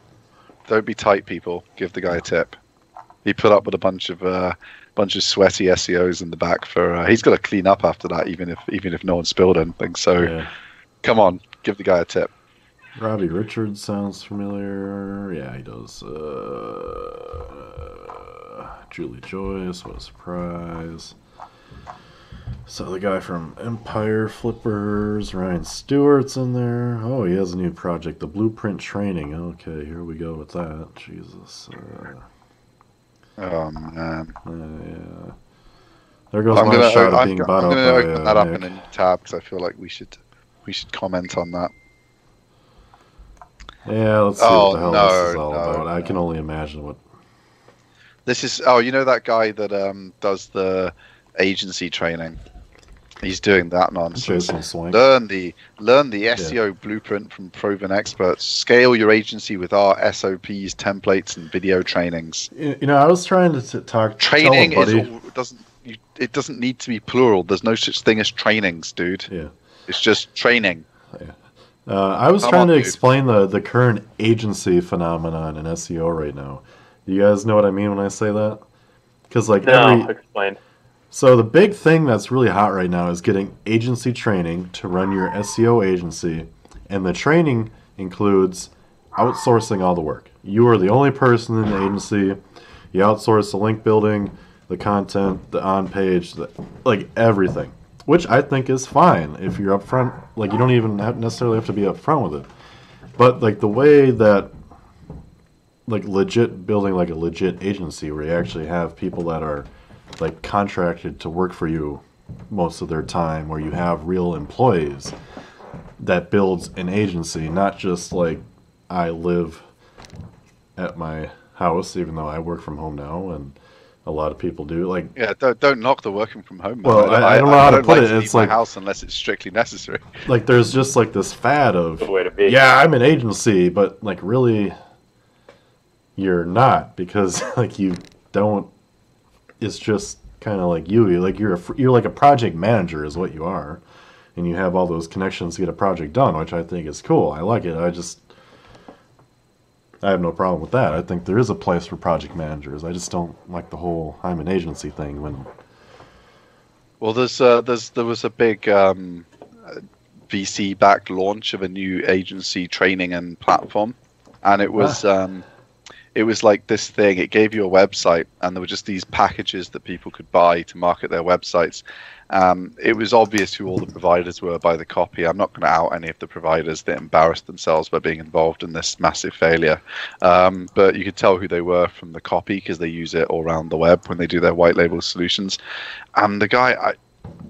Don't be tight, people. Give the guy a tip. He put up with a bunch of sweaty SEOs in the back for. He's got to clean up after that, even if no one spilled anything. So, Yeah. come on, give the guy a tip. Robbie Richards sounds familiar. Yeah, he does. Julie Joyce, what a surprise. So the guy from Empire Flippers, Ryan Stewart's in there. Oh, he has a new project, the Blueprint Training. Okay, here we go with that. Jesus. Oh man. Yeah. There goes my shot of being bought I'm up gonna by open that up Nick. in a new tab because I feel like we should comment on that. Yeah, let's see Oh, what the hell no, this is all no, about. I can no. only imagine what. This is you know that guy that does the agency training. He's doing that nonsense. Jason Swank. Learn the SEO blueprint from proven experts. Scale your agency with our SOPs, templates, and video trainings. You know, I was trying to talk. Training tell a buddy. it doesn't need to be plural. There's no such thing as trainings, dude. Yeah. It's just training. I was Come trying on, to dude. explain the current agency phenomenon in SEO right now. You guys know what I mean when I say that? Because like No, explain. So the big thing that's really hot right now is getting agency training to run your SEO agency, and the training includes outsourcing all the work. You are the only person in the agency. You outsource the link building, the content, the on-page, like everything, which I think is fine if you're upfront. Like you don't even necessarily have to be upfront with it. But like the way that like legit building like a legit agency where you actually have people that are like contracted to work for you most of their time, where you have real employees, that builds an agency, not just like I live at my house, even though I work from home now, and a lot of people do. Like, Yeah, don't knock the working from home. Man. Well, I don't know how to put it. It's leave like my house unless it's strictly necessary. like there's just like this fad of Good way to be. yeah, I'm an agency, but like really, you're not, because like you don't. It's just kind of like you're like a project manager is what you are, and you have all those connections to get a project done, which I think is cool. I like it. I have no problem with that. I think there is a place for project managers. I just don't like the whole I'm an agency thing. When Well, there was a big VC-backed launch of a new agency training and platform, and it was it was like this thing. It gave you a website, and there were just these packages that people could buy to market their websites. It was obvious who all the providers were by the copy. I'm not going to out any of the providers that embarrassed themselves by being involved in this massive failure. But you could tell who they were from the copy because they use it all around the web when they do their white label solutions. And the guy,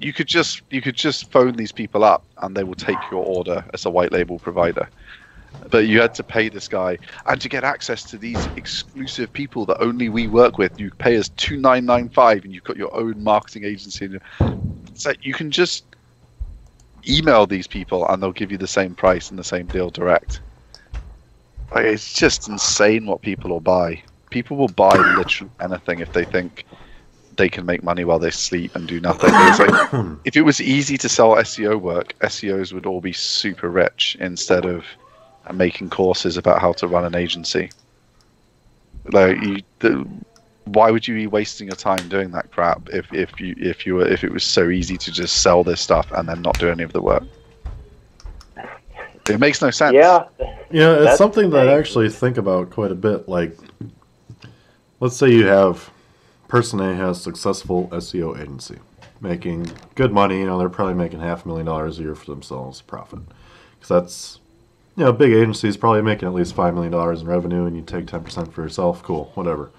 you could just phone these people up, and they will take your order as a white label provider. But you had to pay this guy, and to get access to these exclusive people that only we work with, you pay us $2,995, and you've got your own marketing agency. It's like you can just email these people, and they'll give you the same price and the same deal direct. Like, it's just insane what people will buy. People will buy literally anything if they think they can make money while they sleep and do nothing. It's like, if it was easy to sell SEO work, SEOs would all be super rich instead of making courses about how to run an agency. Like, why would you be wasting your time doing that crap if it was so easy to just sell this stuff and then not do any of the work? It makes no sense. Yeah, it's something that I actually think about quite a bit. Like, let's say you have person A has a successful SEO agency making good money. They're probably making $500,000 a year for themselves profit, because that's, big agencies probably making at least $5 million in revenue, and you take 10% for yourself. Cool, whatever.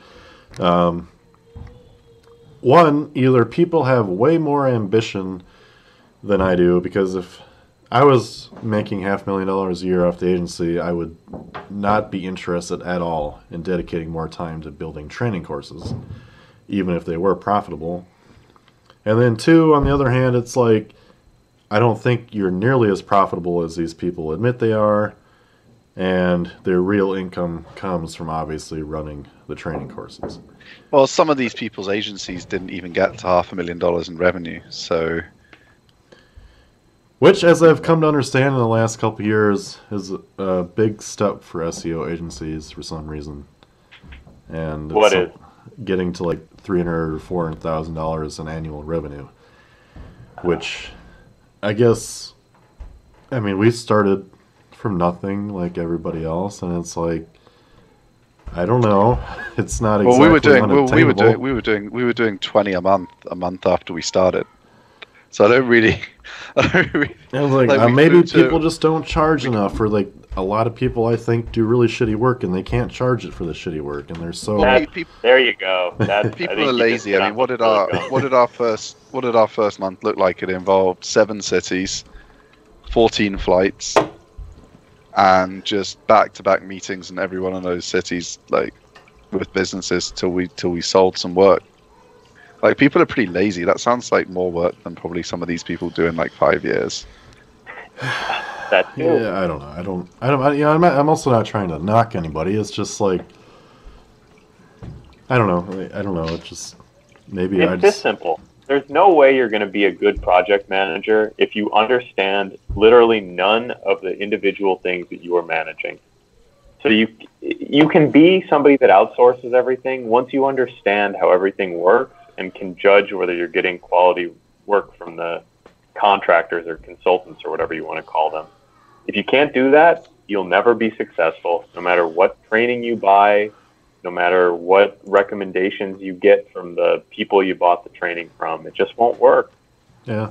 One, either people have way more ambition than I do, because if I was making $500,000 a year off the agency, I would not be interested at all in dedicating more time to building training courses, even if they were profitable. And then two, on the other hand, it's like, I don't think you're nearly as profitable as these people admit they are, and their real income comes from obviously running the training courses. Well, some of these people's agencies didn't even get to $500,000 in revenue, so... Which, as I've come to understand in the last couple of years, is a big step for SEO agencies for some reason. And what is? Getting to like $300,000 or $400,000 in annual revenue, which... I guess, we started from nothing like everybody else, and it's like, I don't know, it's not exactly unattainable. We were doing 20 a month after we started. So I don't really. Maybe people just don't charge enough, or like a lot of people I think do really shitty work and they can't charge it for the shitty work, and they're so. There you go. People are lazy. What did our first month look like? It involved 7 cities, 14 flights, and just back-to-back meetings in every one of those cities, like with businesses till we sold some work. Like, people are pretty lazy. That sounds like more work than probably some of these people do in like 5 years. That's true. Yeah, I don't know. I'm also not trying to knock anybody. It's just like, I don't know. It's just maybe it's this simple. There's no way you're going to be a good project manager if you understand literally none of the individual things that you are managing. So you can be somebody that outsources everything once you understand how everything works and can judge whether you're getting quality work from the contractors or consultants or whatever you want to call them. If you can't do that, you'll never be successful, no matter what training you buy, no matter what recommendations you get from the people you bought the training from. It just won't work. Yeah,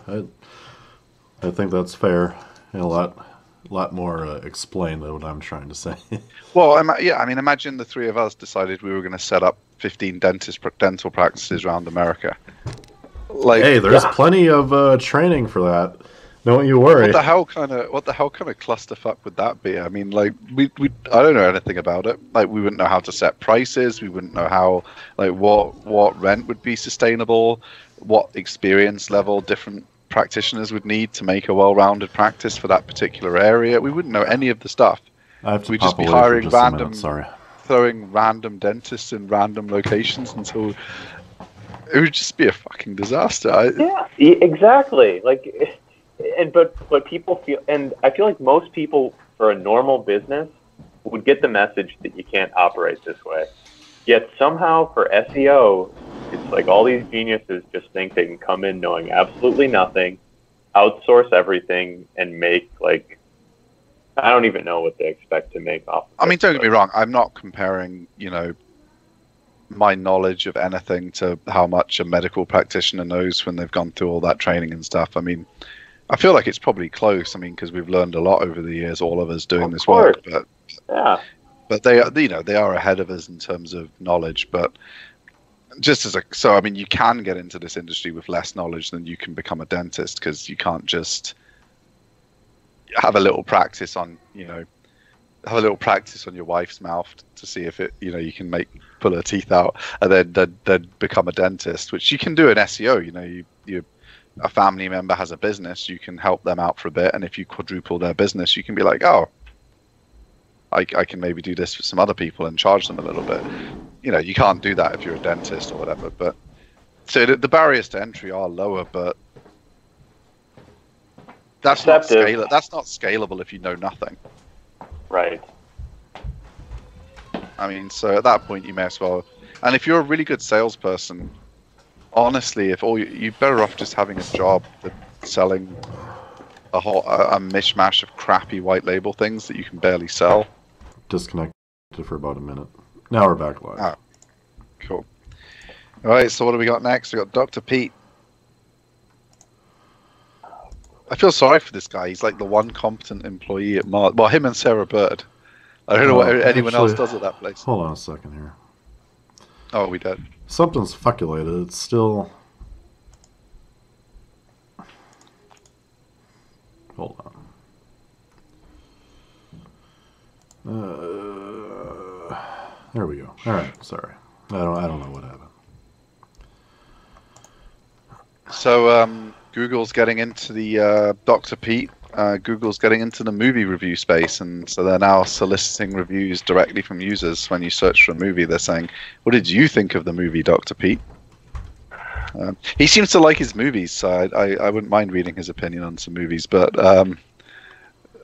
I think that's fair, and a lot more explained than what I'm trying to say. Well, imagine the three of us decided we were going to set up 15 dental practices around America. Like, hey, there's plenty of training for that. Don't you worry. What the hell kind of clusterfuck would that be? I mean, like, I don't know anything about it. Like, we wouldn't know how to set prices. We wouldn't know how, like, what rent would be sustainable, what experience level different practitioners would need to make a well-rounded practice for that particular area. We wouldn't know any of the stuff. We'd just be hiring throwing random dentists in random locations until it would just be a fucking disaster. Yeah, exactly. Like, but people feel, and I feel like most people for a normal business would get the message that you can't operate this way. Yet somehow for SEO, it's like all these geniuses just think they can come in knowing absolutely nothing, outsource everything, and make like I don't even know what they expect to make off of I mean, it, don't get me wrong. I'm not comparing, my knowledge of anything to how much a medical practitioner knows when they've gone through all that training and stuff. I mean, I feel like it's probably close. I mean, because we've learned a lot over the years, all of us doing this work. But yeah, but they are, they are ahead of us in terms of knowledge. But so I mean, you can get into this industry with less knowledge than you can become a dentist, because you can't just have a little practice on, have a little practice on your wife's mouth to see if it, you can pull her teeth out, and then become a dentist, which you can do in SEO. A family member has a business, you can help them out for a bit, and if you quadruple their business, you can be like, oh, I can maybe do this for some other people and charge them a little bit. You can't do that if you're a dentist or whatever. But so the barriers to entry are lower, but that's not scalable if you know nothing. Right. I mean, so at that point you may as well. And if you're a really good salesperson, honestly, you're better off just having a job that's selling a mishmash of crappy white label things that you can barely sell. Disconnected for about a minute. Now we're back live. Ah, cool. All right, so what do we got next? We got Dr. Pete. I feel sorry for this guy. He's like the one competent employee at Mars. Well, him and Sarah Bird. I don't know what anyone else does at that place. Hold on a second here. Oh, we did. Something's fuculated. It's still... Hold on. There we go. All right. Sorry. I don't know what happened. So Google's getting into the Dr. Pete. Google's getting into the movie review space, and so they're now soliciting reviews directly from users. When you search for a movie, they're saying, "What did you think of the movie, Dr. Pete?" He seems to like his movies, so I wouldn't mind reading his opinion on some movies. But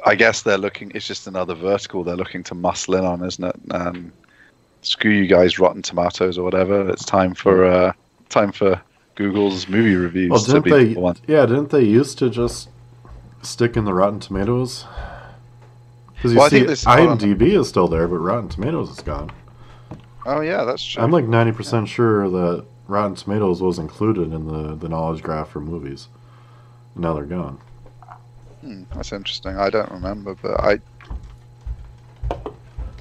I guess they're looking. It's just another vertical they're looking to muscle in on, isn't it? Screw you guys, Rotten Tomatoes or whatever. It's time for Google's movie reviews. Well, didn't they used to just stick in the Rotten Tomatoes? Because I think IMDb is still there, but Rotten Tomatoes is gone. Oh yeah, that's true. I'm like 90% sure that Rotten Tomatoes was included in the knowledge graph for movies. Now they're gone. That's interesting. I don't remember, but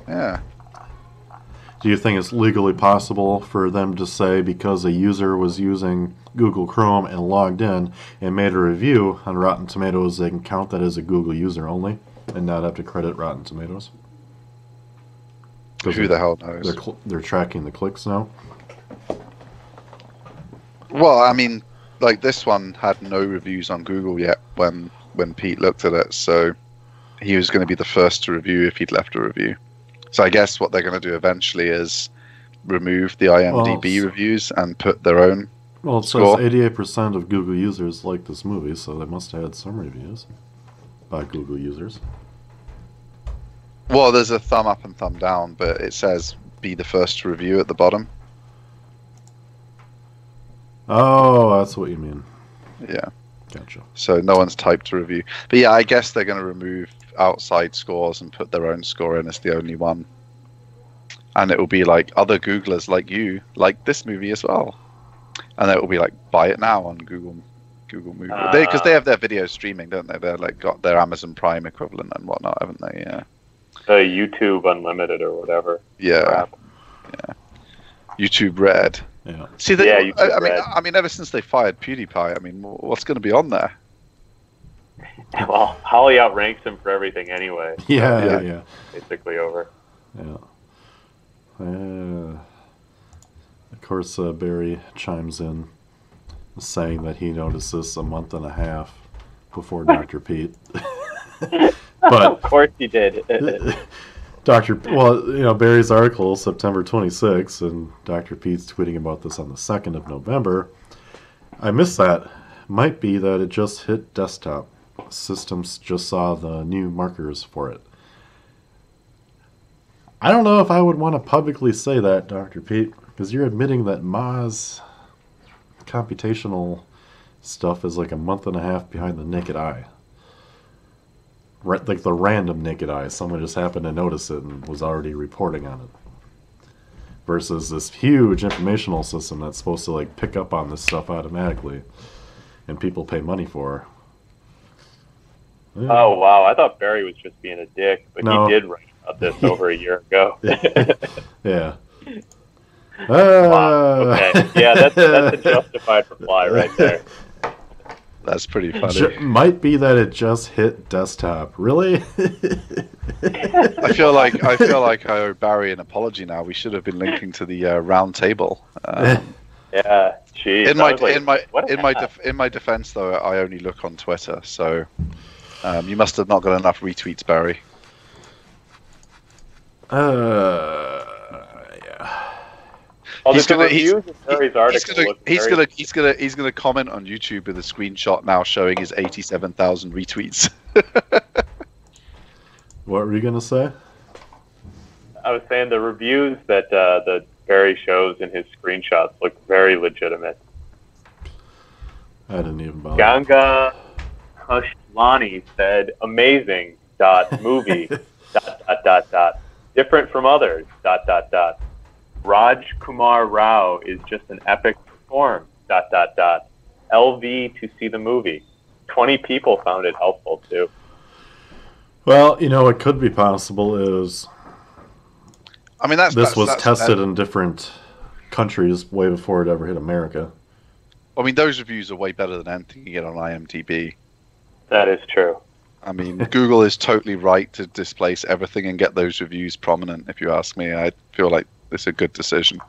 yeah. Do you think it's legally possible for them to say, because a user was using Google Chrome and logged in and made a review on Rotten Tomatoes, they can count that as a Google user only and not have to credit Rotten Tomatoes? Who the hell knows? They're tracking the clicks now. Well, I mean, like this one had no reviews on Google yet when Pete looked at it, so he was going to be the first to review if he'd left a review. So I guess what they're going to do eventually is remove the IMDb reviews and put their own score. Says 88% of Google users like this movie, so they must have had some reviews by Google users. Well, there's a thumb up and thumb down, but it says be the first to review at the bottom. Oh, that's what you mean. Yeah. Gotcha. So no one's typed a review. But yeah, I guess they're going to remove outside scores and put their own score in as the only one. And it will be like other Googlers like you like this movie as well. And it will be like buy it now on Google Movie. Because they have their video streaming, don't they? They're like got their Amazon Prime equivalent and whatnot, haven't they? Yeah. YouTube Unlimited or whatever. Yeah. Crap. Yeah. YouTube Red. Yeah. See, I mean, ever since they fired PewDiePie, I mean, what's going to be on there? Well, Holly outranks him for everything anyway. Yeah. Basically over. Yeah. Of course, Barry chimes in, saying that he noticed this a month and a half before Dr. Pete. But of course he did. Barry's article is September 26th, and Dr. Pete's tweeting about this on the 2nd of November. I missed that. Might be that it just hit desktop. Systems just saw the new markers for it. I don't know if I would want to publicly say that, Dr. Pete, because you're admitting that Moz computational stuff is like a month and a half behind the naked eye. like the random naked eye. Someone just happened to notice it and was already reporting on it. Versus this huge informational system that's supposed to like pick up on this stuff automatically, and people pay money for. Yeah. Oh wow, I thought Barry was just being a dick, but No. he did write about this over a year ago. Yeah. Wow. Okay. Yeah, that's a justified reply right there. That's pretty funny. Might be that it just hit desktop. Really? I feel like I owe Barry an apology now. We should have been linking to the round table. Yeah, geez. In my defense, though, I only look on Twitter, so you must have not got enough retweets, Barry. Yeah. Well, He's gonna comment on YouTube with a screenshot now showing his 87,000 retweets. What were you gonna say? I was saying the reviews that that Barry shows in his screenshots look very legitimate. I didn't even bother. Ganga Hashlani said, "Amazing. Movie. ... Different from others. ... Raj Kumar Rao is just an epic perform. ... LV to see the movie. 20 people found it helpful too." Well, what could be possible is, I mean, this was tested in different countries way before it ever hit America. I mean, those reviews are way better than anything you get on IMDb. That is true. I mean, Google is totally right to displace everything and get those reviews prominent. If you ask me, I feel like it's a good decision.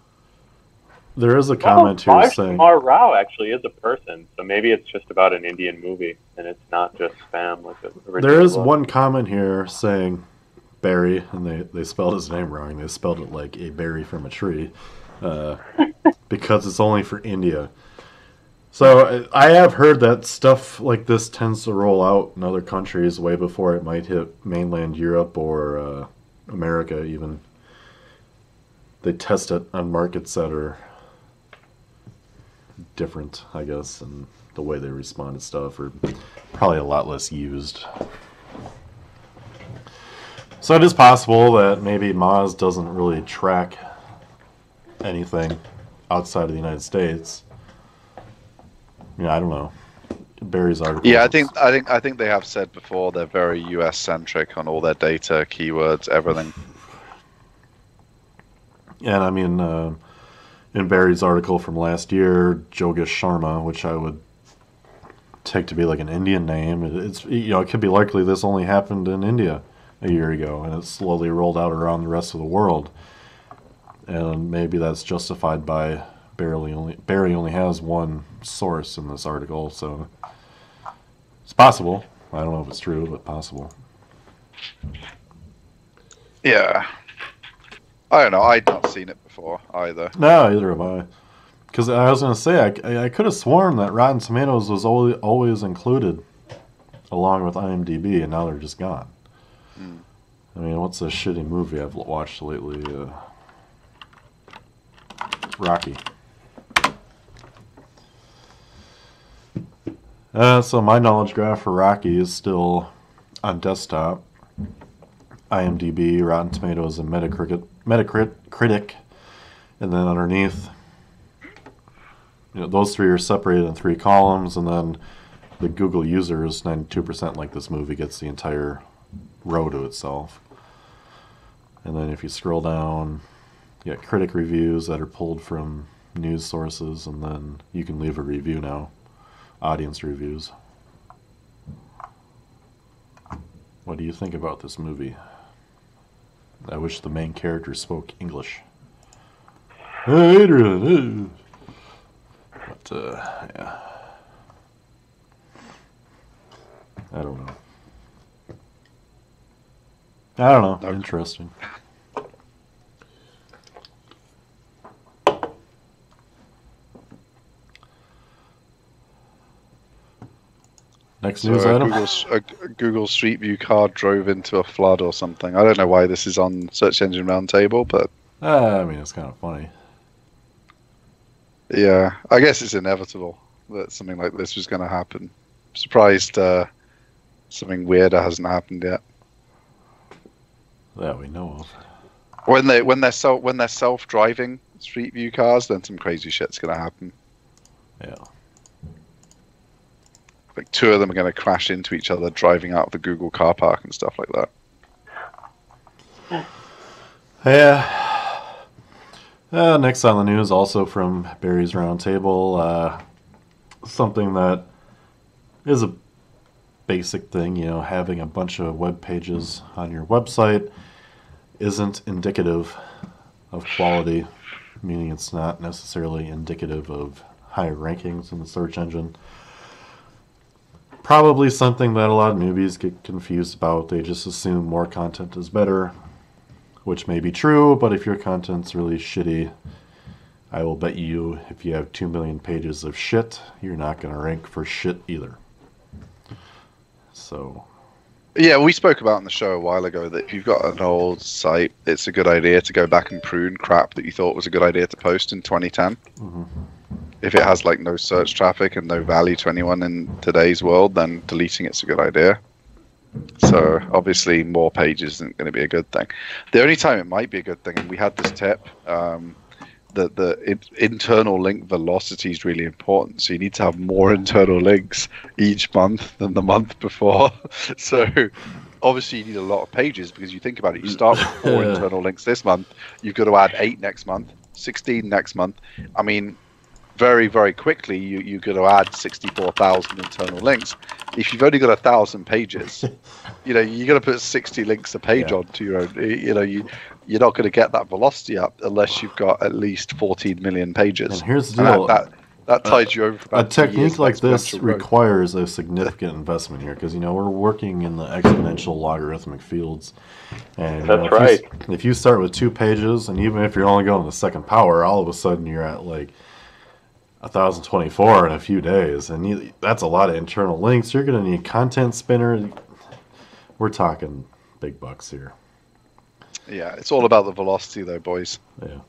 There is a comment here Raj saying Kumar Rao actually is a person, so maybe it's just about an Indian movie and it's not just spam like the original. There is one comment here saying Barry, and they spelled his name wrong. They spelled it like a berry from a tree, because it's only for India. So I have heard that stuff like this tends to roll out in other countries way before it might hit mainland Europe or America even. They test it on markets that are different, I guess, and the way they respond to stuff are probably a lot less used. So it is possible that maybe Moz doesn't really track anything outside of the United States. I don't know. Barry's article. Yeah, I think they have said before they're very US centric on all their data, keywords, everything. And I mean, in Barry's article from last year, Jogesh Sharma, which I would take to be like an Indian name, it's it could be likely this only happened in India a year ago, and it slowly rolled out around the rest of the world. And maybe that's justified by Barry only has one source in this article, so it's possible. I don't know if it's true, but possible. Yeah. I don't know. I'd not seen it before either. No, either have I. Because I was going to say, I could have sworn that Rotten Tomatoes was always included along with IMDb, and now they're just gone. I mean, what's a shitty movie I've watched lately? Rocky. So my knowledge graph for Rocky is still on desktop. IMDb, Rotten Tomatoes, and Metacritic. And then underneath, those three are separated in 3 columns, and then the Google users, 92% like this movie, gets the entire row to itself. And then if you scroll down, you got critic reviews that are pulled from news sources, and then you can leave a review now. Audience reviews. What do you think about this movie? I wish the main character spoke English. Hey, Adrian. But, yeah. I don't know. Okay. Interesting. Next news item. A Google Street View car drove into a flood or something. I don't know why this is on Search Engine Roundtable, but I mean, it's kind of funny. Yeah, I guess it's inevitable that something like this was going to happen. Surprised Something weirder hasn't happened yet. That we know of. When they're self-driving Street View cars, then some crazy shit's gonna happen. Yeah. Like 2 of them are gonna crash into each other driving out of the Google car park and stuff like that. Yeah. Next on the news, also from Barry's Roundtable, something that is a basic thing, having a bunch of web pages on your website isn't indicative of quality, meaning it's not necessarily indicative of high rankings in the search engine. Probably something that a lot of newbies get confused about. They just assume more content is better, which may be true, but if your content's really shitty, I will bet you if you have 2 million pages of shit, you're not going to rank for shit either. So, yeah, we spoke about on the show a while ago that if you've got an old site, it's a good idea to go back and prune crap that you thought was a good idea to post in 2010. Mm-hmm. If it has like no search traffic and no value to anyone in today's world, then deleting it's a good idea. So obviously more pages isn't going to be a good thing. The only time it might be a good thing, and we had this tip, that the internal link velocity is really important. So you need to have more internal links each month than the month before. So obviously you need a lot of pages because you think about it. You start with 4 internal links this month. You've got to add 8 next month, 16 next month. I mean, very, very quickly you're going to add 64,000 internal links. If you've only got 1,000 pages, you're going to put 60 links a page onto your own. You're not going to get that velocity up unless you've got at least 14 million pages. And here's the deal. That ties you over for about a technique like this growth. requires a significant investment here because, we're working in the exponential logarithmic fields. And That's right. If you start with 2 pages, and even if you're only going to the second power, all of a sudden you're at like 1,024 in a few days. And that's a lot of internal links. You're going to need content spinner. We're talking big bucks here. Yeah, it's all about the velocity, though, boys. Yeah.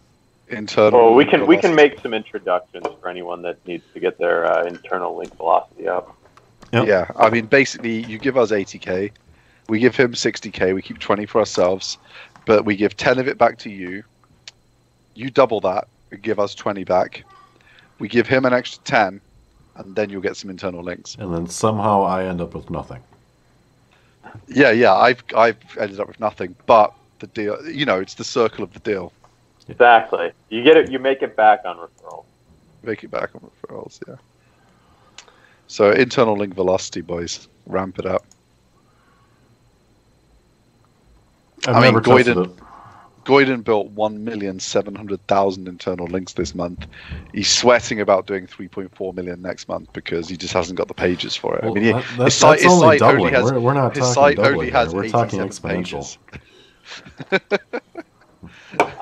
Internal. Well, we can make some introductions for anyone that needs to get their internal link velocity up. Yep. Yeah, I mean, basically, you give us 80k, we give him 60k, we keep 20 for ourselves, but we give 10 of it back to you. You double that and give us 20 back. We give him an extra 10, and then you'll get some internal links. And then somehow I end up with nothing. Yeah, I've ended up with nothing, but the deal, it's the circle of the deal. Exactly. You get it. You make it back on referral. Make it back on referrals, yeah. So internal link velocity, boys, ramp it up. I've never tested it. Goyden built 1,700,000 internal links this month. He's sweating about doing 3.4 million next month because he just hasn't got the pages for it. Well, I mean, his site only doubling. has, We're not his talking site doubling only here. has We're talking 87 exponential. pages.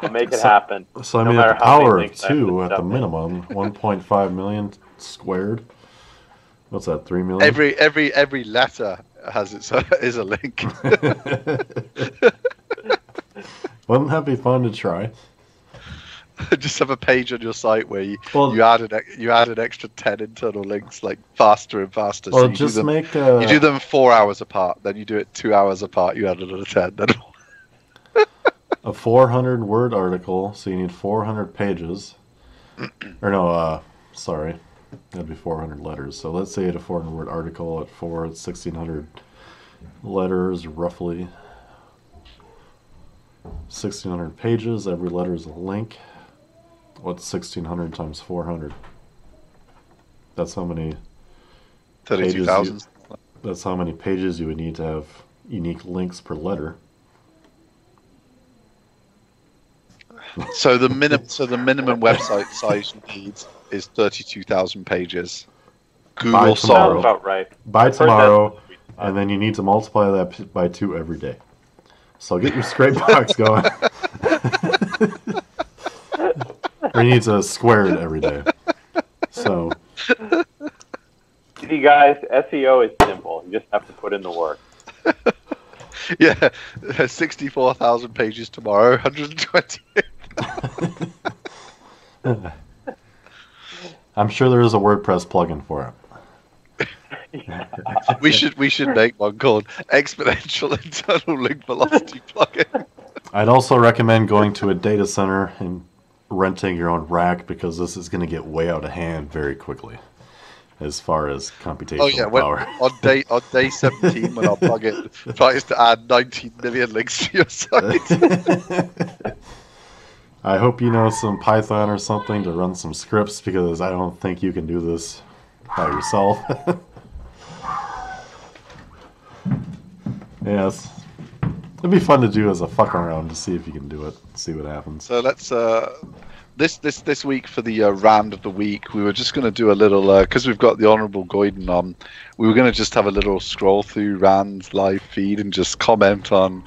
I'll make it happen. So I no mean, matter at the how many power of links I have to 2 at the stuff in. minimum, 1.5 million squared. What's that? 3 million. Every letter has is a link. Wouldn't that be fun to try? Just have a page on your site where you add an extra 10 internal links like faster and faster. Well, so you just do them, make you do them 4 hours apart, then you do it 2 hours apart. You add another 10. Then a 400-word article, so you need 400 pages. Or no, sorry, that'd be 400 letters. So let's say you had a 400-word article at 1,600 letters, roughly. 1,600 pages. Every letter is a link. What's 1,600 times 400? That's how many 32,000. That's how many pages you would need to have unique links per letter. So the minimum website size you need is 32,000 pages. Google tomorrow. Sounds about right. By I've heard tomorrow, that. and then you need to multiply that by 2 every day. So get your scrape box going. Or you need to square it every day. So, See, guys, SEO is simple. You just have to put in the work. Yeah, 64,000 pages tomorrow, 120. I'm sure there is a WordPress plugin for it. We should make one called exponential internal link velocity plugin. I'd also recommend going to a data center and renting your own rack, because this is going to get way out of hand very quickly as far as computational power. On day 17, when our plugin tries to add 19 million links to your site. I hope you know some Python or something to run some scripts, because I don't think you can do this by yourself. Yes. It'd be fun to do as a fuck around to see if you can do it, see what happens. So let's this week for the Rand of the week, we were just going to do a little, because we've got the Honourable Goyden on, we were going to just have a little scroll through Rand's live feed and just comment on,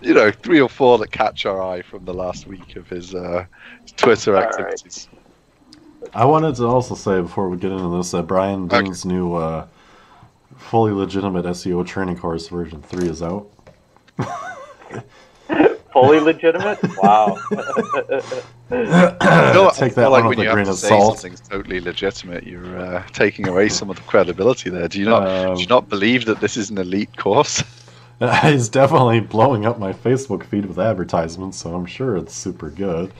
3 or 4 that catch our eye from the last week of his Twitter activities. Right. I wanted to also say before we get into this that Brian Dean's new fully legitimate SEO training course version 3 is out. Fully legitimate? Wow. Take that one with a grain of salt. Something's totally legitimate. You're taking away some of the credibility there. Do you not believe that this is an elite course? It's definitely blowing up my Facebook feed with advertisements, so I'm sure it's super good.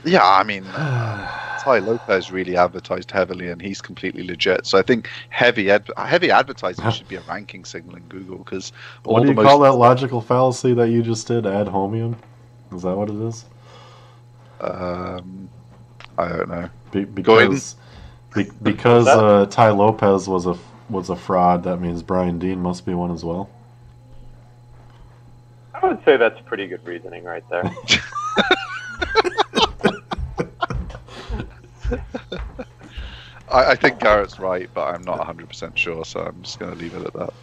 Yeah, I mean, Ty Lopez really advertised heavily, and he's completely legit. So I think heavy advertising should be a ranking signal in Google, because what do you call that logical fallacy that you just did? Ad hominem? Is that what it is? I don't know. Because Ty Lopez was a fraud, that means Brian Dean must be one as well. I would say that's pretty good reasoning right there. I think Garrett's right, but I'm not 100% sure, so I'm just going to leave it at that.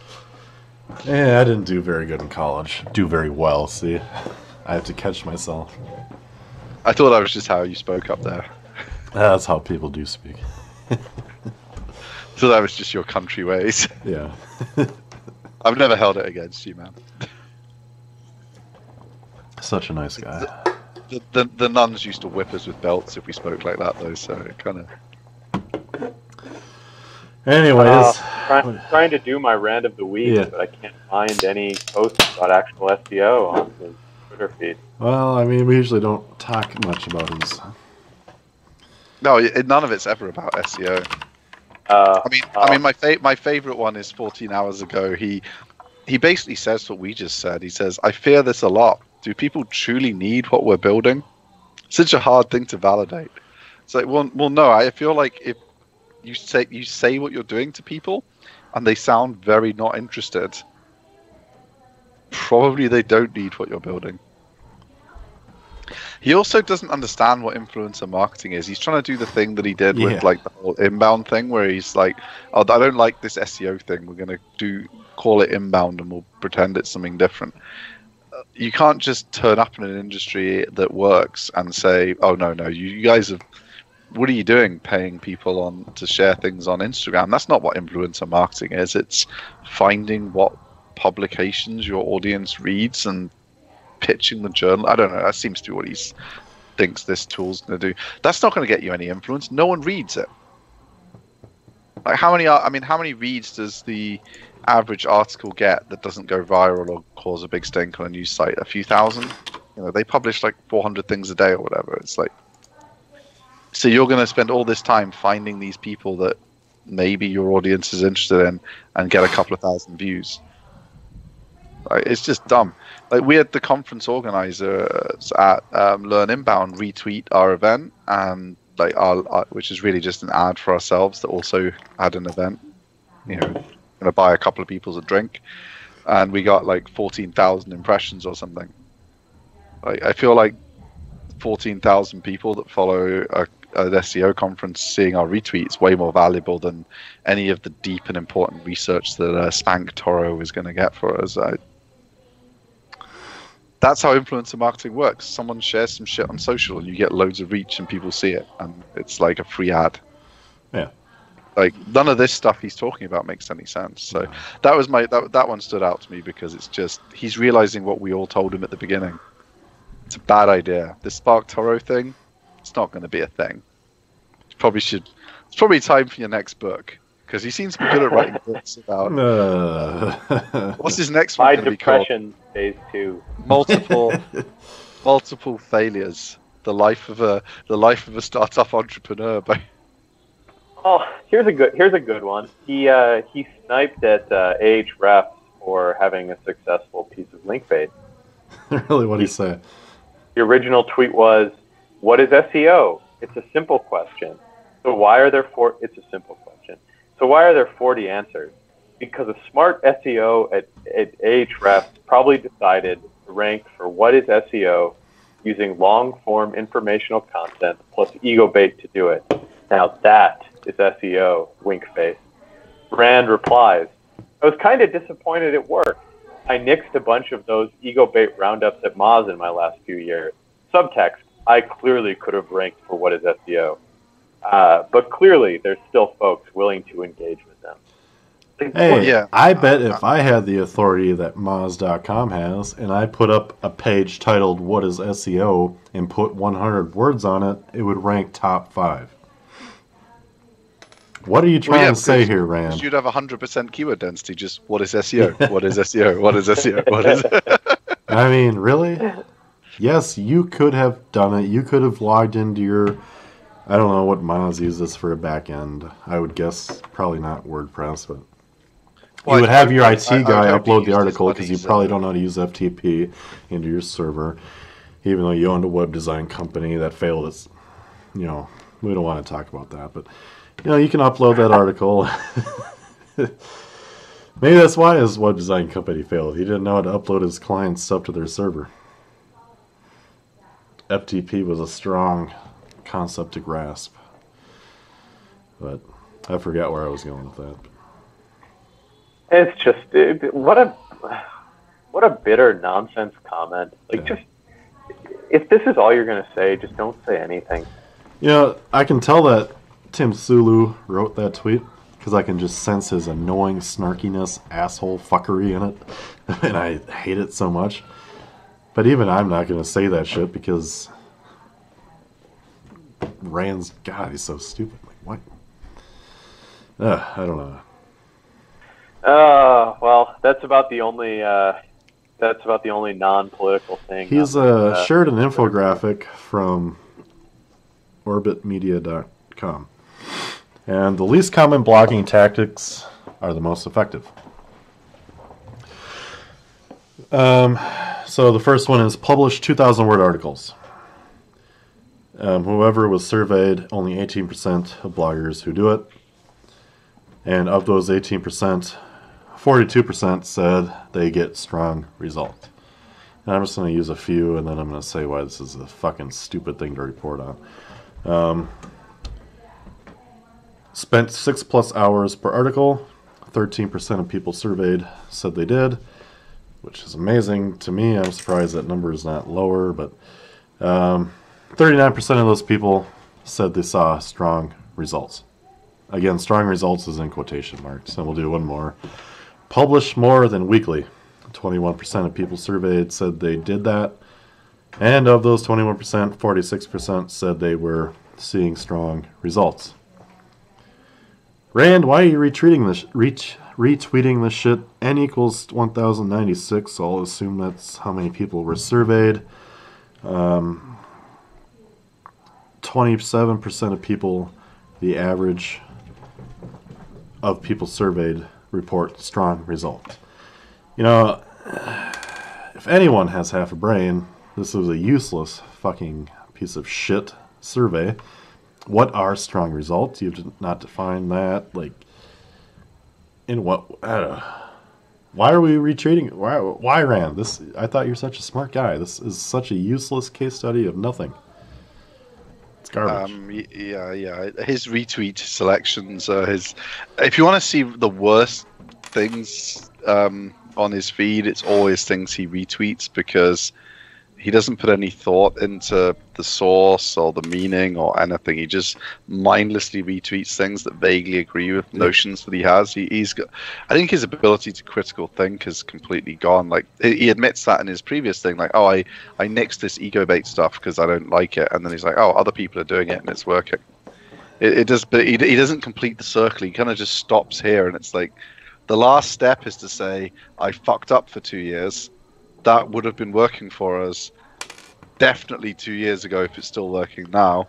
Yeah, I didn't do very good in college. Do very well, see? I have to catch myself. I thought that was just how you spoke up there. That's how people do speak. So that was just your country ways. Yeah. I've never held it against you, man. Such a nice guy. The nuns used to whip us with belts if we spoke like that, though, so it kind of... Anyways. Trying to do my rant of the week, but I can't find any posts about actual SEO on his Twitter feed. Well, I mean, we usually don't talk much about his... No, none of it's ever about SEO. I mean, my favorite one is 14 hours ago. He basically says what we just said. He says, "I fear this a lot. Do people truly need what we're building?" Such a hard thing to validate. It's like, well, no. I feel like if you say what you're doing to people, and they sound very not interested, probably they don't need what you're building. He also doesn't understand what influencer marketing is. He's trying to do the thing that he did with like the whole inbound thing, where he's like, "Oh, I don't like this SEO thing. We're gonna call it inbound, and we'll pretend it's something different." You can't just turn up in an industry that works and say, "Oh no, you guys have. What are you doing? Paying people to share things on Instagram?" That's not what influencer marketing is. It's finding what publications your audience reads and pitching the journal. I don't know. That seems to be what he thinks this tool's going to do. That's not going to get you any influence. No one reads it. Like how many reads does the average article get that doesn't go viral or cause a big stink on a news site? A few thousand. They publish like 400 things a day or whatever. It's like, so you're going to spend all this time finding these people that maybe your audience is interested in and get a couple of thousand views. Like, it's just dumb. Like, we had the conference organizers at Learn Inbound retweet our event, and like our which is really just an ad for ourselves that also had an event. Going to buy a couple of people a drink, and we got like 14,000 impressions or something. Like, I feel like 14,000 people that follow an SEO conference seeing our retweets way more valuable than any of the deep and important research that Spank Toro is going to get for us. That's how influencer marketing works. Someone shares some shit on social and you get loads of reach and people see it, and it's like a free ad. Yeah. Like, none of this stuff he's talking about makes any sense. So that was that one stood out to me, because it's just, he's realizing what we all told him at the beginning. It's a bad idea. This Spark Toro thing, it's not going to be a thing. It's probably time for your next book, because he seems to be good at writing books about. What's his next one My going to be called? Depression Phase 2. Multiple failures. The life of a startup entrepreneur. Oh, here's a good one. He sniped at Ahrefs for having a successful piece of link bait. Really, what did he say? The original tweet was, "What is SEO? It's a simple question. So why are there It's a simple question. So why are there 40 answers? Because a smart SEO at Ahrefs probably decided to rank for what is SEO using long-form informational content plus ego bait to do it. Now that is SEO, wink face." Rand replies, "I was kind of disappointed it worked. I nixed a bunch of those ego bait roundups at Moz in my last few years. Subtext, I clearly could have ranked for what is SEO. But clearly there's still folks willing to engage with them." Hey, yeah. I bet if I had the authority that Moz.com has, and I put up a page titled "What is SEO" and put 100 words on it, it would rank top 5. What are you trying to say here, Rand? You'd have 100% keyword density. Just what is SEO? What is SEO? What is SEO? What is? I mean, really? Yes, you could have done it. You could have logged into your. I don't know what Moz uses for a back end. I would guess probably not WordPress, but you would have your IT guy upload the article because you probably don't know how to use FTP into your server, even though you owned a web design company that failed. It's, we don't want to talk about that, but. You can upload that article. Maybe that's why his web design company failed. He didn't know how to upload his client's stuff to their server. FTP was a strong concept to grasp. But I forgot where I was going with that. It's just, what a bitter nonsense comment. Just, if this is all you're going to say, just don't say anything. I can tell that Tim Sulu wrote that tweet because I can just sense his annoying snarkiness, asshole fuckery in it, and I hate it so much. But even I'm not going to say that shit because Rand's, God, he's so stupid. Like, what? I don't know. Well, that's about the only non-political thing. He's shared an infographic from orbitmedia.com. And the least common blogging tactics are the most effective. So the first one is publish 2,000-word articles. Whoever was surveyed, only 18% of bloggers who do it. And of those 18%, 42% said they get strong results. And I'm just going to use a few, and then I'm going to say why this is a fucking stupid thing to report on. Spent 6+ hours per article. 13% of people surveyed said they did, which is amazing to me. I'm surprised that number is not lower, but 39% of those people said they saw strong results. Again, strong results is in quotation marks, and we'll do one more. Publish more than weekly. 21% of people surveyed said they did that, and of those 21%, 46% said they were seeing strong results. Rand, why are you retweeting this shit? N equals 1,096, so I'll assume that's how many people were surveyed. 27% of people, the average of people surveyed, report strong results. If anyone has half a brain, this was a useless fucking piece of shit survey. What are strong results? You've not defined that. In what? Why are we retreating? Why Rand? I thought you're such a smart guy. This is such a useless case study of nothing. It's garbage. Yeah. His retweet selections are his. If you want to see the worst things on his feed, it's always things he retweets because he doesn't put any thought into the source or the meaning or anything. He just mindlessly retweets things that vaguely agree with notions that he has. He's got, I think his ability to critical think is completely gone. Like he admits that in his previous thing, like, I nixed this ego bait stuff because I don't like it, and then he's like, oh, other people are doing it and it's working. It does, but he doesn't complete the circle. He kind of just stops here, and it's like the last step is to say, I fucked up for 2 years. That would have been working for us definitely 2 years ago if it's still working now.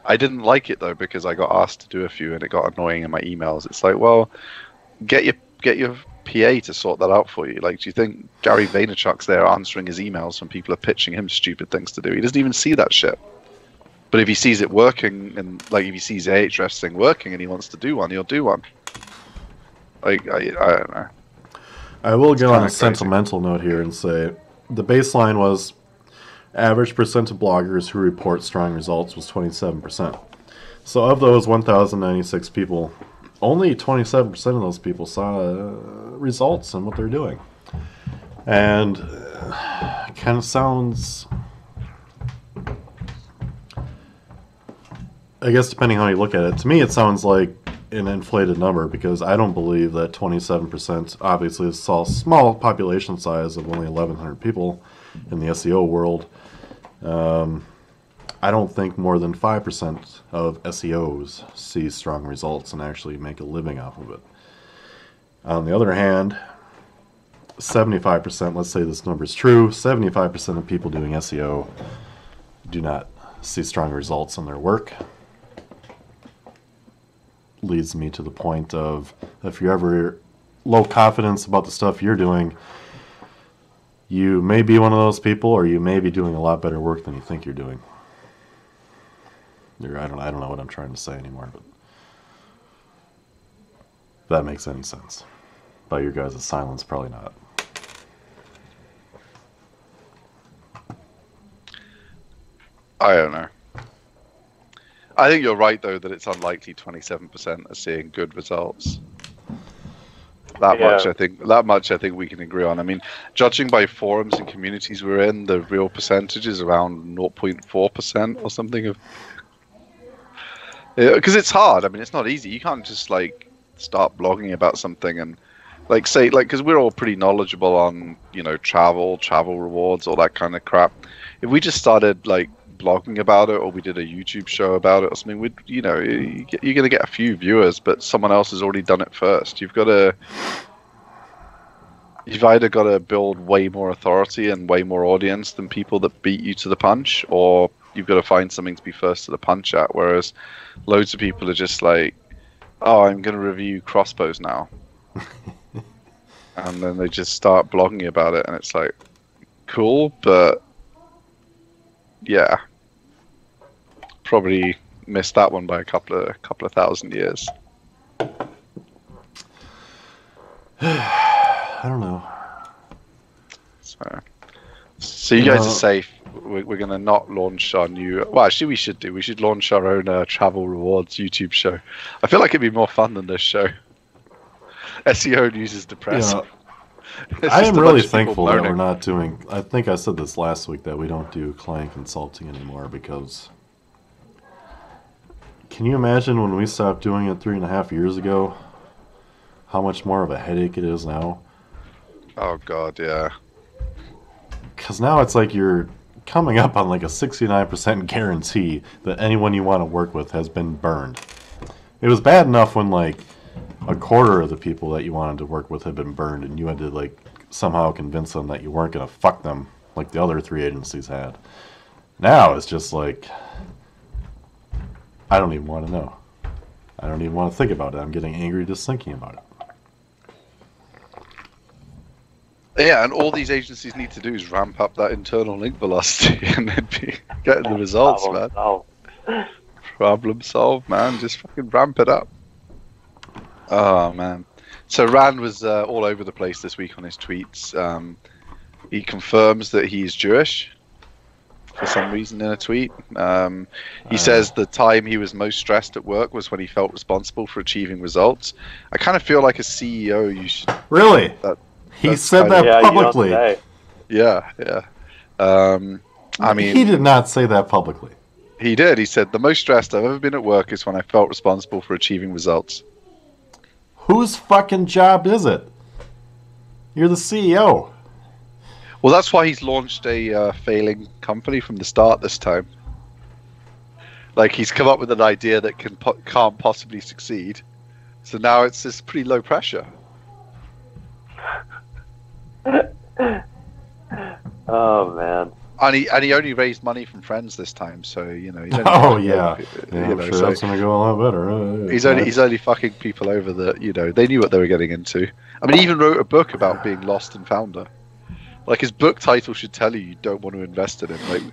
I didn't like it though because I got asked to do a few and it got annoying in my emails. It's like, well, get your PA to sort that out for you. Like, do you think Gary Vaynerchuk's there answering his emails when people are pitching him stupid things to do? He doesn't even see that shit. But if he sees it working, and like if he sees the Ahrefs thing working and he wants to do one, he'll do one. Like, I don't know. I will go on a sentimental note here and say the baseline was average percent of bloggers who report strong results was 27%. So of those 1,096 people, only 27% of those people saw results in what they're doing. And it kind of sounds, I guess depending how you look at it, to me it sounds like an inflated number because I don't believe that 27%, obviously it's a small population size of only 1,100 people in the SEO world. I don't think more than 5% of SEOs see strong results and actually make a living off of it. On the other hand, 75%, let's say this number is true, 75% of people doing SEO do not see strong results in their work. Leads me to the point of, if you're ever low confidence about the stuff you're doing, you may be one of those people, or you may be doing a lot better work than you think you're doing. I don't know what I'm trying to say anymore, but if that makes any sense. By your guys' silence, probably not. I don't know. I think you're right, though, that it's unlikely 27% are seeing good results. That much I think we can agree on. I mean, judging by forums and communities we're in, the real percentage is around 0.4% or something. Because it's hard. I mean, it's not easy. You can't just like start blogging about something and like say like, because we're all pretty knowledgeable on, you know, travel rewards, all that kind of crap. If we just started like blogging about it, or we did a YouTube show about it or something, we'd, you know, you're going to get a few viewers, but someone else has already done it first. You've either got to build way more authority and way more audience than people that beat you to the punch, or you've got to find something to be first to the punch at. Whereas loads of people are just like, oh, I'm going to review crossbows now. And then they just start blogging about it, and it's like, cool, but yeah, probably missed that one by a couple of thousand years. I don't know. So you guys are safe. We're going to not launch our new... Well, actually, we should do. We should launch our own travel rewards YouTube show. I feel like it'd be more fun than this show. SEO news is depressing. Yeah. I am really thankful that we're not doing... I think I said this last week, that we don't do client consulting anymore, because... Can you imagine when we stopped doing it 3.5 years ago, how much more of a headache it is now? Oh, God, yeah. Because now it's like you're coming up on like a 69% guarantee that anyone you want to work with has been burned. It was bad enough when like a quarter of the people that you wanted to work with had been burned, and you had to like somehow convince them that you weren't going to fuck them like the other 3 agencies had. Now it's just like, I don't even want to know. I don't even want to think about it. I'm getting angry just thinking about it. Yeah, and all these agencies need to do is ramp up that internal link velocity, and they'd be getting the results, Problem solved, man. Just fucking ramp it up. Oh, man. So Rand was all over the place this week on his tweets. He confirms that he's Jewish for some reason in a tweet. He says the time he was most stressed at work was when he felt responsible for achieving results. I kind of feel like a CEO, you should... Really? He said that publicly. Yeah. I mean, he did not say that publicly. He did. He said, the most stressed I've ever been at work is when I felt responsible for achieving results. Whose fucking job is it? You're the CEO. Well, that's why he's launched a failing company from the start this time. Like he's come up with an idea that can't possibly succeed. So now it's just pretty low pressure. Oh man. And he only raised money from friends this time, so you know. Oh yeah, I'm sure that's gonna go a lot better. He's only fucking people over that, you know. They knew what they were getting into. I mean, he even wrote a book about being lost in Founder. Like his book title should tell you don't want to invest in him. Like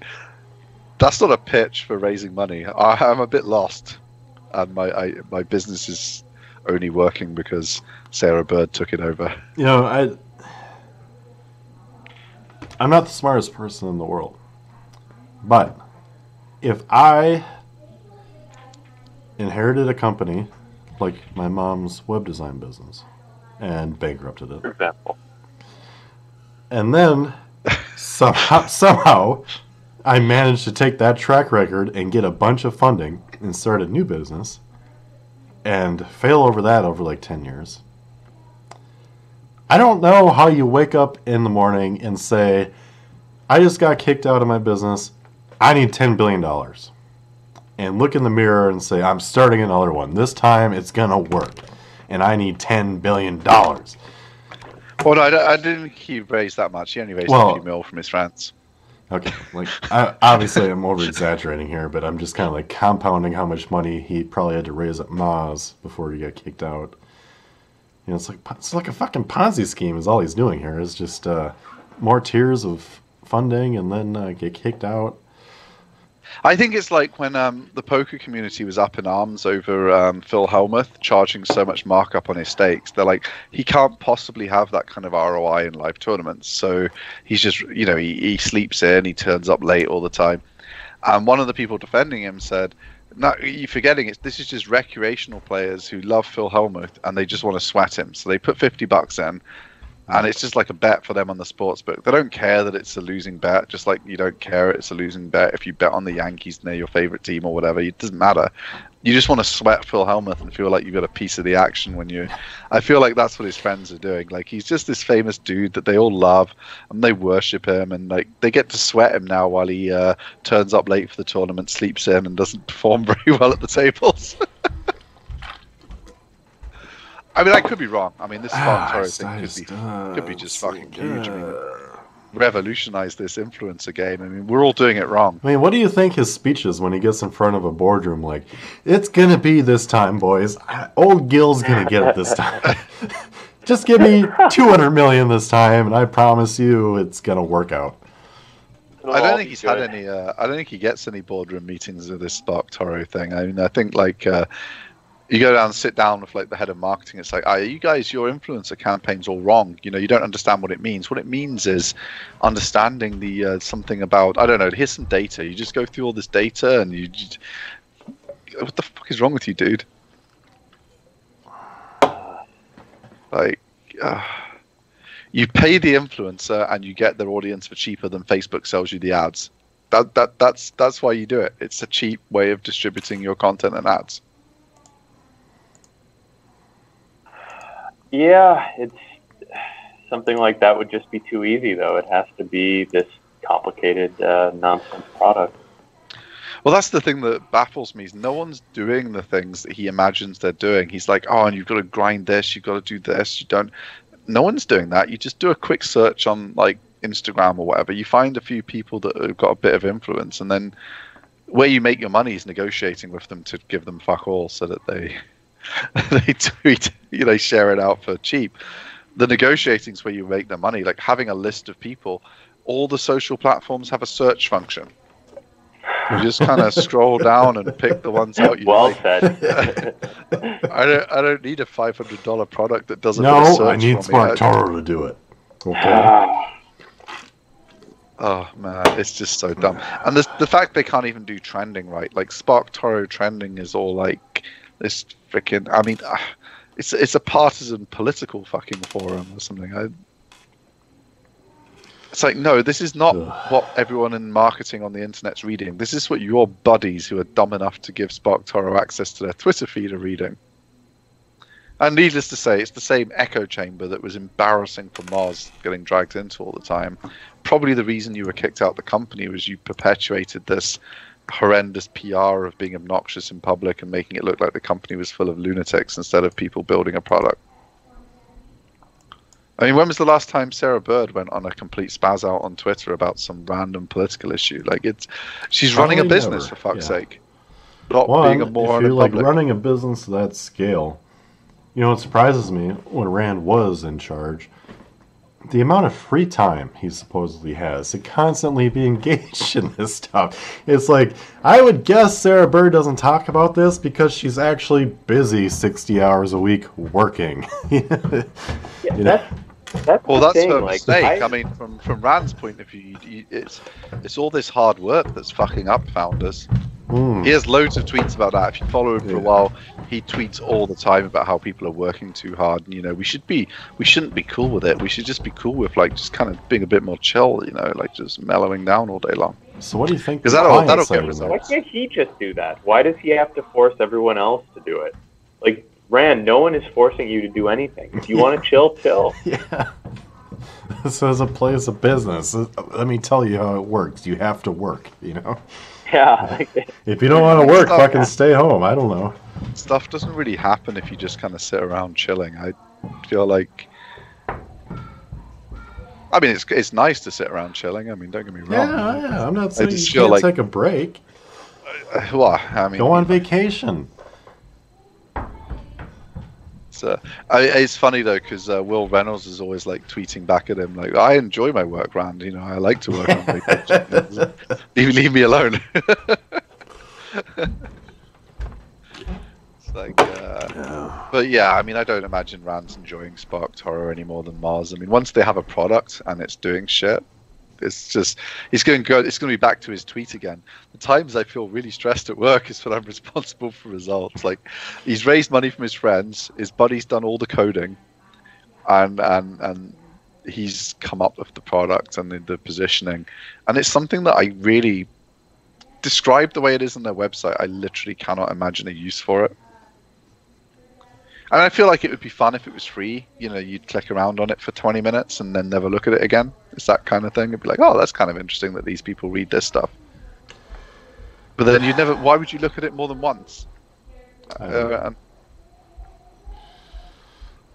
that's not a pitch for raising money. I'm a bit lost, and my business is only working because Sarah Bird took it over. You know, I'm not the smartest person in the world, but if I inherited a company like my mom's web design business and bankrupted it, For example. and then somehow I managed to take that track record and get a bunch of funding and start a new business and fail over that over like 10 years. I don't know how you wake up in the morning and say, I just got kicked out of my business. I need $10 billion. And look in the mirror and say, I'm starting another one. This time it's going to work. And I need $10 billion. Well, no, I didn't think he raised that much. He only raised a few mil from his friends. Okay, like obviously I'm over exaggerating here, but I'm just kind of like compounding how much money he probably had to raise at Moz before he got kicked out. You know, it's like a fucking Ponzi scheme is all he's doing here. Is just more tiers of funding and then get kicked out. I think it's like when the poker community was up in arms over Phil Hellmuth charging so much markup on his stakes. They're like, he can't possibly have that kind of ROI in live tournaments. So he's just, you know, he sleeps in, he turns up late all the time. And one of the people defending him said, no, you're forgetting it. This is just recreational players who love Phil Hellmuth and they just want to sweat him. So they put $50 in. And it's just like a bet for them on the sports book. They don't care that it's a losing bet, just like you don't care it's a losing bet if you bet on the Yankees and they're your favorite team or whatever. It doesn't matter. You just want to sweat Phil Hellmuth and feel like you've got a piece of the action when you... I feel like that's what his friends are doing. Like, he's just this famous dude that they all love and they worship him and like they get to sweat him now while he turns up late for the tournament, sleeps in and doesn't perform very well at the tables. I mean, I could be wrong. I mean, this Toro thing could be just fucking huge. I mean, revolutionize this influencer game. I mean, we're all doing it wrong. I mean, what do you think his speech is when he gets in front of a boardroom like, it's going to be this time, boys. Old Gil's going to get it this time. Just give me $200 million this time, and I promise you it's going to work out. I don't think he's had any... I don't think he gets any boardroom meetings with this Spark Toro thing. I mean, I think, like... you go down and sit down with like the head of marketing. It's like, you guys, your influencer campaign's all wrong. You know, you don't understand what it means. What it means is understanding the something about, I don't know, here's some data. You just go through all this data and you what the fuck is wrong with you, dude? Like, you pay the influencer and you get their audience for cheaper than Facebook sells you the ads. That's why you do it. It's a cheap way of distributing your content and ads. Yeah, it's something like that would just be too easy, though. It has to be this complicated nonsense product. Well, that's the thing that baffles me. Is no one's doing the things that he imagines they're doing. He's like, oh, and you've got to grind this, you've got to do this. You don't. No one's doing that. You just do a quick search on like Instagram or whatever. You find a few people that have got a bit of influence, and then where you make your money is negotiating with them to give them fuck all, so that they tweet, you know, share it out for cheap. The negotiating is where you make the money. Like having a list of people. All the social platforms have a search function. You just kind of scroll down and pick the ones out you like. Said. I don't need a $500 product that doesn't. No, I need Spark Toro to do it. Okay. Oh man, it's just so dumb. And the fact they can't even do trending right. Like Spark Toro trending is all like this freaking. I mean, it's a partisan political fucking forum or something. It's like, no, this is not what everyone in marketing on the internet's reading. This is what your buddies who are dumb enough to give Spark Toro access to their Twitter feed are reading. And needless to say, it's the same echo chamber that was embarrassing for Moz getting dragged into all the time. Probably the reason you were kicked out of the company was you perpetuated this horrendous PR of being obnoxious in public and making it look like the company was full of lunatics instead of people building a product. I mean, when was the last time Sarah Bird went on a complete spaz out on Twitter about some random political issue? Like, she's running a business, for fuck's sake. Not being a moron if you're in like public. running a business to that scale, you know, it surprises me when Rand was in charge, the amount of free time he supposedly has to constantly be engaged in this stuff. It's like, I would guess Sarah Bird doesn't talk about this because she's actually busy 60 hours a week working. That's that's her like, mistake. I mean, from Rand's point of view, it's all this hard work that's fucking up founders. He has loads of tweets about that. If you follow him for a while, he tweets all the time about how people are working too hard. And, you know, we shouldn't be cool with it. We should just be cool with like just kind of being a bit more chill. You know, like just mellowing down all day long. So what do you think? Because that'll get results. Why can't he just do that? Why does he have to force everyone else to do it? Like, Rand, no one is forcing you to do anything. If you want to chill, chill. Yeah. This is a place of business. Let me tell you how it works. You have to work, you know? Yeah. If you don't want to work, fucking stay home. I don't know. Stuff doesn't really happen if you just kind of sit around chilling. I feel like... I mean, it's nice to sit around chilling. I mean, don't get me wrong. Yeah. I'm not saying you feel can't like, take a break. Well, I mean... Go on vacation. It's funny though because Will Reynolds is always like tweeting back at him like, I enjoy my work, Rand. You know, I like to work on vacation. leave me alone. It's like, but yeah, I mean, I don't imagine Rand's enjoying Spark Toro any more than Mars. I mean, once they have a product and it's doing shit, it's just it's going to be back to his tweet again. The times I feel really stressed at work is when I'm responsible for results. Like, he's raised money from his friends, his buddy's done all the coding, and he's come up with the product and the positioning, and it's something that I really describe the way it is on their website. I literally cannot imagine a use for it. And I feel like it would be fun if it was free. You know, you'd click around on it for 20 minutes and then never look at it again. It's that kind of thing. It'd be like, oh, that's kind of interesting that these people read this stuff. But then you'd never... Why would you look at it more than once? I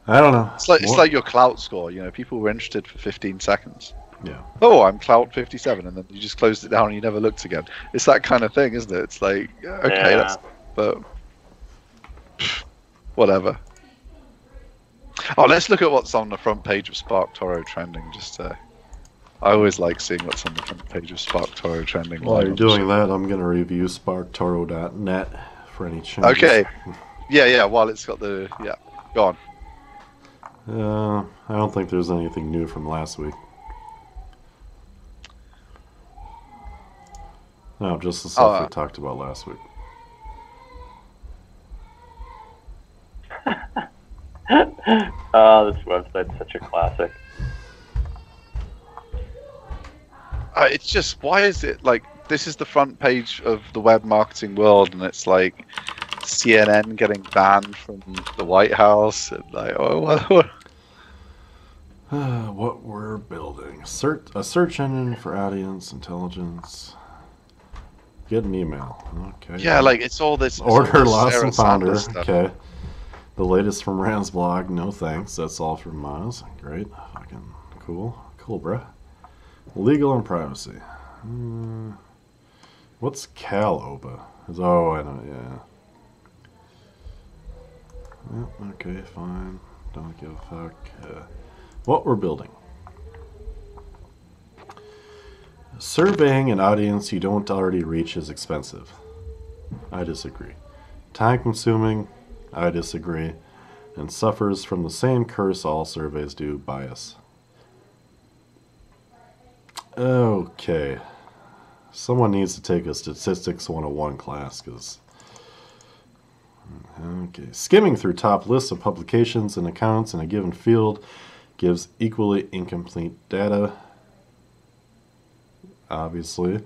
don't know. It's like your clout score. You know, people were interested for 15 seconds. Yeah. Oh, I'm clout 57, and then you just closed it down and you never looked again. It's that kind of thing, isn't it? It's like, okay, but whatever. Oh, let's look at what's on the front page of Spark Toro trending. I always like seeing what's on the front page of Spark Toro trending. While you're doing that, I'm going to review sparktoro.net for any changes. Okay. Yeah. While it's got the go on. I don't think there's anything new from last week. No, just the stuff we talked about last week. This website's such a classic. It's just, why is it like this is the front page of the web marketing world, and it's like CNN getting banned from the White House, and like, what we're building: a search engine for audience intelligence. Get an email. Okay. Yeah, like it's all this. Order lost Sarah and founder. Stuff. Okay. The latest from Rand's blog. No thanks. That's all from Miles. Great. Fucking cool. Cool, bruh. Legal and privacy. What's CalOBA? Oh, I know. Yeah. Okay, fine. Don't give a fuck. What we're building. Surveying an audience you don't already reach is expensive. I disagree. Time-consuming. I disagree. And suffers from the same curse all surveys do, bias. Okay. Someone needs to take a Statistics 101 class, because... Okay. Skimming through top lists of publications and accounts in a given field gives equally incomplete data. Obviously.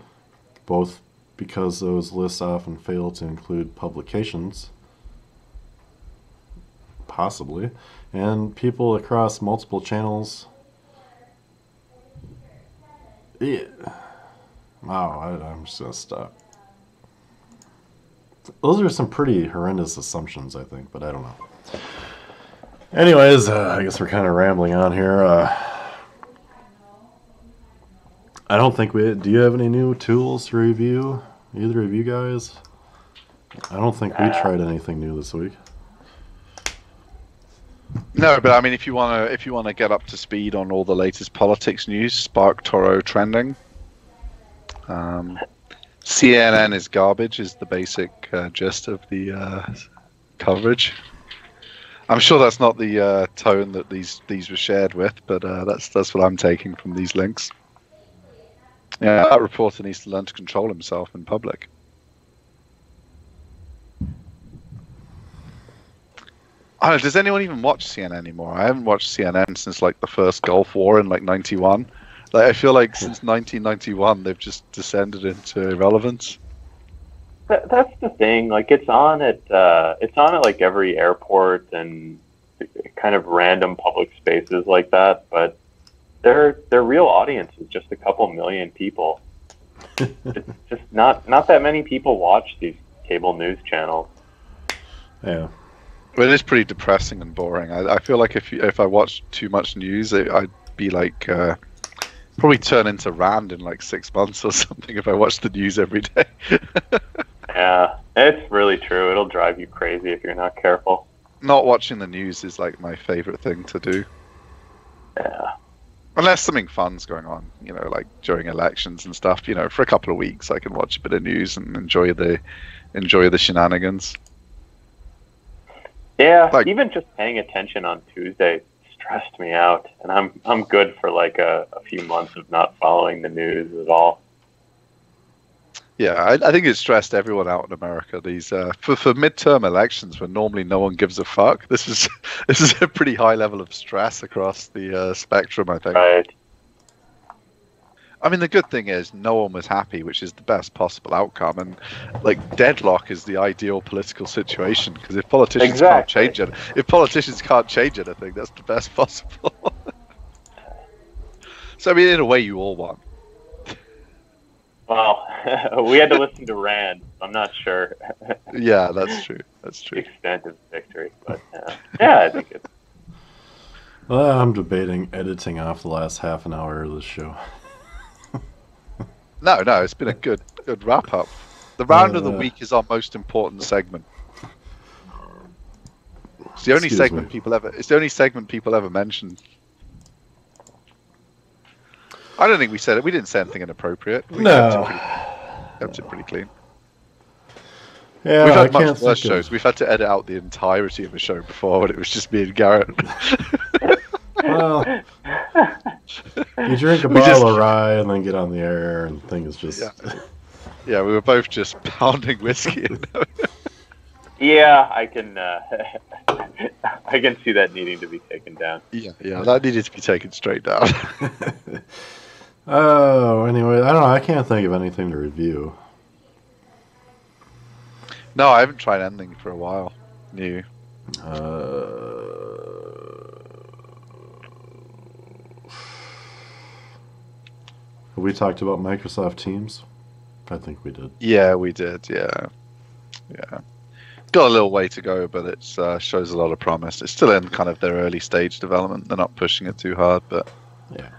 Both because those lists often fail to include publications. Possibly. And people across multiple channels... Yeah. Wow, I'm just going to stop. Those are some pretty horrendous assumptions, I think, but I don't know. Anyways, I guess we're kind of rambling on here. I don't think we... Do you have any new tools to review? Either of you guys? I don't think we tried anything new this week. No, but I mean, if you wanna get up to speed on all the latest politics news, Spark Toro trending. CNN is garbage is the basic gist of the coverage. I'm sure that's not the tone that these were shared with, but that's what I'm taking from these links. Yeah, that reporter needs to learn to control himself in public. I don't know, does anyone even watch CNN anymore? I haven't watched CNN since like the first Gulf War in like '91. Like, I feel like since 1991 they've just descended into irrelevance. That's the thing. Like, it's on at like every airport and kind of random public spaces like that. But their real audience is just a couple million people. It's just not that many people watch these cable news channels. Yeah. But it is pretty depressing and boring. I feel like if I watched too much news, I'd be like probably turn into Rand in like 6 months or something if I watched the news every day. Yeah, it's really true. It'll drive you crazy if you're not careful. Not watching the news is like my favorite thing to do. Yeah. Unless something fun's going on, you know, like during elections and stuff. You know, for a couple of weeks, I can watch a bit of news and enjoy the shenanigans. Yeah, like, even just paying attention on Tuesday stressed me out, and I'm good for like a few months of not following the news at all. Yeah, I think it stressed everyone out in America. These for midterm elections, when normally no one gives a fuck. This is a pretty high level of stress across the spectrum, I think. Right. I mean, the good thing is no one was happy, which is the best possible outcome. And like deadlock is the ideal political situation, because if politicians can't change it, anything, that's the best possible. So I mean, in a way, you all won. Well, we had to listen to Rand. I'm not sure. Yeah, that's true. That's true. The extent of victory, but yeah, I think it's. Well, I'm debating editing off the last half an hour of this show. No, it's been a good wrap up. The round of the week is our most important segment. It's the only segment people ever mentioned. I don't think we said it. We didn't say anything inappropriate. We kept it pretty clean. Yeah, we've had much worse shows. We've had to edit out the entirety of a show before when it was just me and Garrett. Well, you drink a bottle of rye and then get on the air, and things just. Yeah, we were both just pounding whiskey. Yeah, I can see that needing to be taken down. Yeah, that needed to be taken straight down. Oh, anyway, I don't know. I can't think of anything to review. No, I haven't tried anything for a while. New. We talked about Microsoft Teams. I think we did. Yeah, we did. Yeah. Got a little way to go, but it shows a lot of promise. It's still in kind of their early stage development. They're not pushing it too hard, but yeah.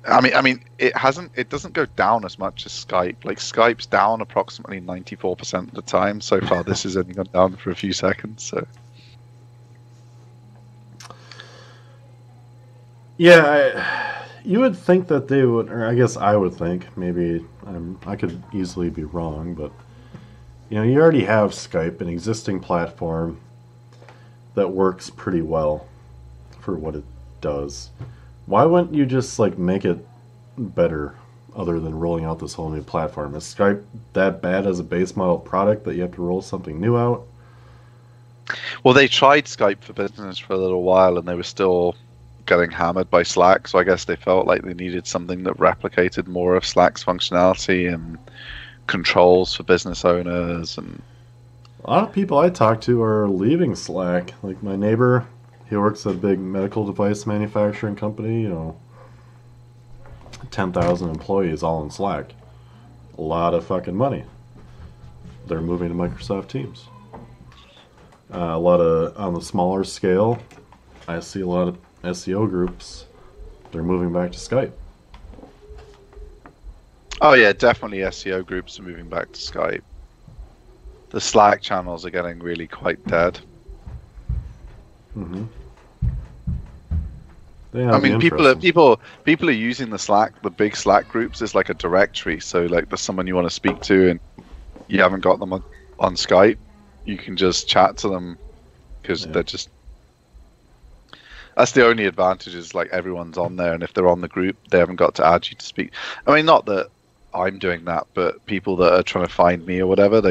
I mean, it doesn't go down as much as Skype. Like Skype's down approximately 94% of the time so far. This has only gone down for a few seconds. So yeah, you would think that they would, or I guess I would think. Maybe I could easily be wrong, but you know, you already have Skype, an existing platform that works pretty well for what it does. Why wouldn't you just like make it better other than rolling out this whole new platform? Is Skype that bad as a base model product that you have to roll something new out? Well, they tried Skype for Business for a little while and they were still getting hammered by Slack, so I guess they felt like they needed something that replicated more of Slack's functionality and controls for business owners. And a lot of people I talk to are leaving Slack. Like my neighbor, he works at a big medical device manufacturing company, you know, 10,000 employees all in Slack. A lot of fucking money. they're moving to Microsoft Teams. A lot of, on the smaller scale, I see a lot of SEO groups, they're moving back to Skype. Oh yeah, definitely SEO groups are moving back to Skype. The Slack channels are getting really quite dead. Mm-hmm. I mean, people are using the big Slack groups as like a directory. So like, there's someone you want to speak to, and you haven't got them on Skype, you can just chat to them because they're just. That's the only advantage, is like everyone's on there, and if they're on the group, they haven't got to add you to speak. I mean, not that I'm doing that, but people that are trying to find me or whatever,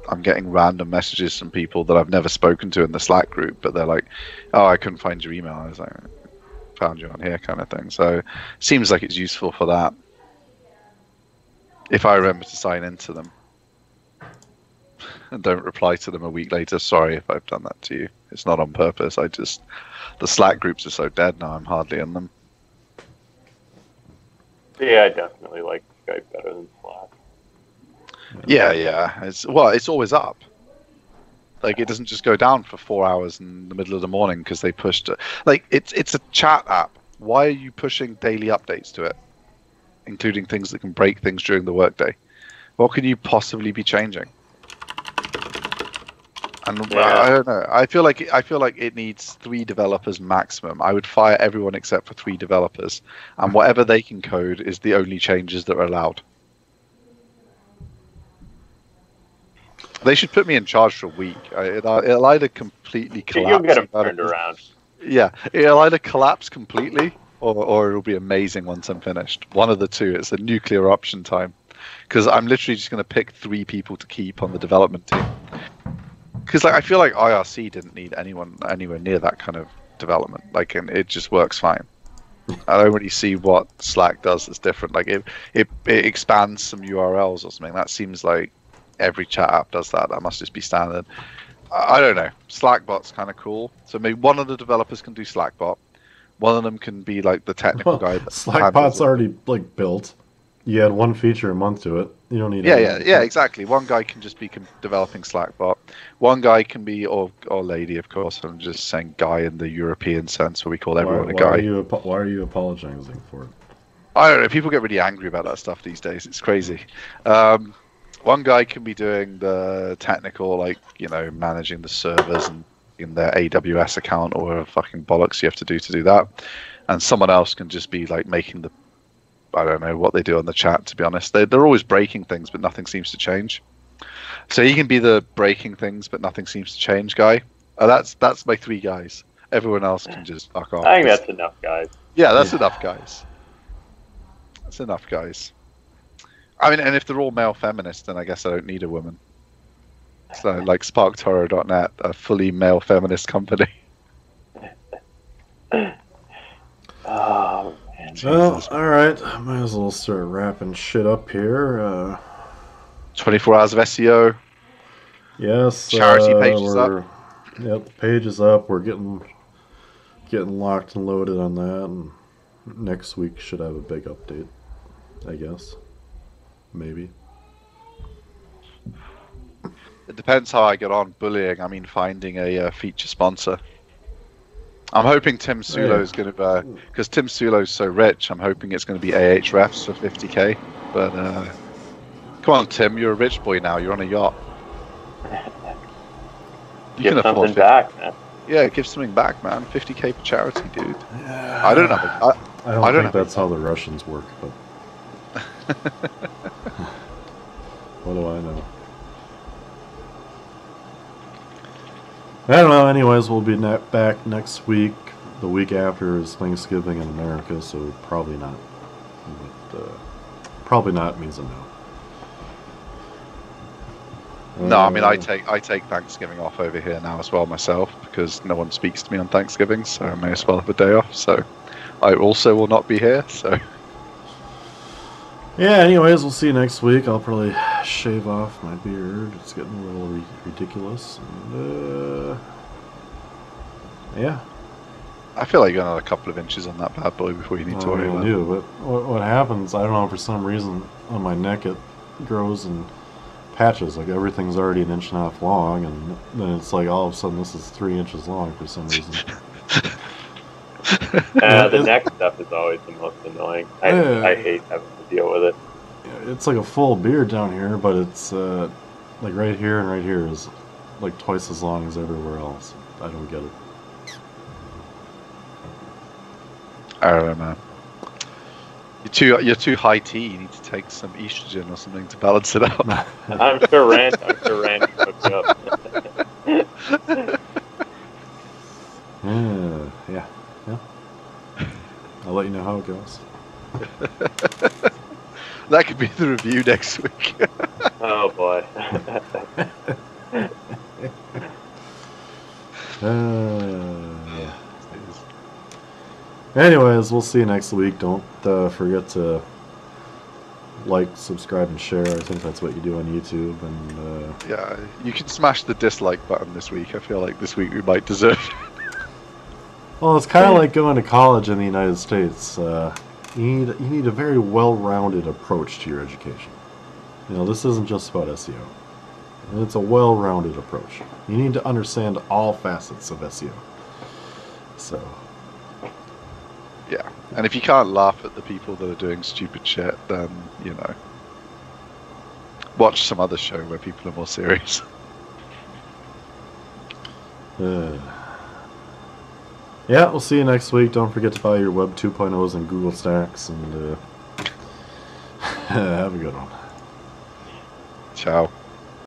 I'm getting random messages from people that I've never spoken to in the Slack group, but they're like, "Oh, I couldn't find your email." I was like, "Found you on here," kind of thing. So, it seems like it's useful for that. If I remember to sign into them and don't reply to them a week later, sorry if I've done that to you. It's not on purpose. The Slack groups are so dead now, I'm hardly in them. Yeah, I definitely like Skype better than Slack. Yeah. It's always up. Like, it doesn't just go down for 4 hours in the middle of the morning because they pushed it. Like, it's a chat app. Why are you pushing daily updates to it, including things that can break things during the workday? What can you possibly be changing? And I don't know. I feel like it needs 3 developers maximum. I would fire everyone except for 3 developers, and whatever they can code is the only changes that are allowed. They should put me in charge for a week. It'll either completely collapse. You'll get them turned around. Yeah, it'll either collapse completely, or it'll be amazing once I'm finished. One of the two. It's a nuclear option time, because I'm literally just going to pick 3 people to keep on the development team. Because I feel like IRC didn't need anyone anywhere near that kind of development. Like, and it just works fine. I don't really see what Slack does that's different. Like, it expands some URLs or something. That seems like every chat app does that. That must just be standard. I don't know. Slackbot's kind of cool. So maybe one of the developers can do Slackbot. One of them can be like the technical guy. Slackbot's already like built. You add 1 feature a month to it. You don't need. Yeah, exactly. One guy can just be developing Slackbot. One guy can be, or lady, of course. I'm just saying guy in the European sense, where we call everyone a guy. Why are you apologizing for it? I don't know. People get really angry about that stuff these days. It's crazy. One guy can be doing the technical, like, managing the servers and in their AWS account, or whatever fucking bollocks you have to do that. And someone else can just be like making I don't know what they do on the chat, to be honest. They're always breaking things, but nothing seems to change. So he can be the breaking things, but nothing seems to change guy. That's my 3 guys. Everyone else can just fuck off. I think that's enough, guys. Yeah, that's enough, guys. That's enough, guys. I mean, and if they're all male feminists, then I guess I don't need a woman. So, like SparkToro.net, a fully male feminist company. Oh, man. Well, alright. Might as well start wrapping shit up here. 24 hours of SEO. Yes. Charity page is up. Yep, the page is up. We're getting locked and loaded on that. And next week should have a big update, I guess. Maybe. It depends how I get on bullying. I mean, finding a feature sponsor. I'm hoping Tim Sulo is going to, because Tim Sulo's so rich, I'm hoping it's going to be Ahrefs for 50k. But come on, Tim, you're a rich boy now. You're on a yacht. You Give can afford something back, man. Yeah, give something back, man. 50k for charity, dude. Yeah. I don't know. I don't think that's how the Russians work, but what do I know? I don't know. Anyways, we'll be back next week. The week after is Thanksgiving in America, so probably not. But, probably not means a no. No, I mean, I take Thanksgiving off over here now as well myself, because no one speaks to me on Thanksgiving, so I may as well have a day off. So I also will not be here. So yeah. Anyways, we'll see you next week. I'll probably shave off my beard. It's getting a little ridiculous. And, yeah. I feel like you're another couple of inches on that bad boy before you need to worry about it. But what happens? I don't know. For some reason, on my neck, it grows in patches. Like everything's already 1.5 inches long, and then it's like all of a sudden this is 3 inches long for some reason. The next stuff is always the most annoying. I hate having to deal with it. It's like a full beard down here, but it's like right here and right here is like twice as long as everywhere else. I don't get it. I don't know, man. You're too high T. You need to take some estrogen or something to balance it out. I'm sure Randy hooked you up. Yeah. I'll let you know how it goes. That could be the review next week. Oh boy. Yeah. Anyways, we'll see you next week. Don't forget to like, subscribe, and share. I think that's what you do on YouTube. And yeah, you can smash the dislike button this week. I feel like this week we might deserve it. Well, it's kind of like going to college in the United States. You need a very well-rounded approach to your education. You know, this isn't just about SEO. It's a well-rounded approach. You need to understand all facets of SEO. So, yeah, and if you can't laugh at the people that are doing stupid shit, then, you know, watch some other show where people are more serious. Yeah, we'll see you next week. Don't forget to buy your Web 2.0s and Google Stacks, and have a good one. Ciao.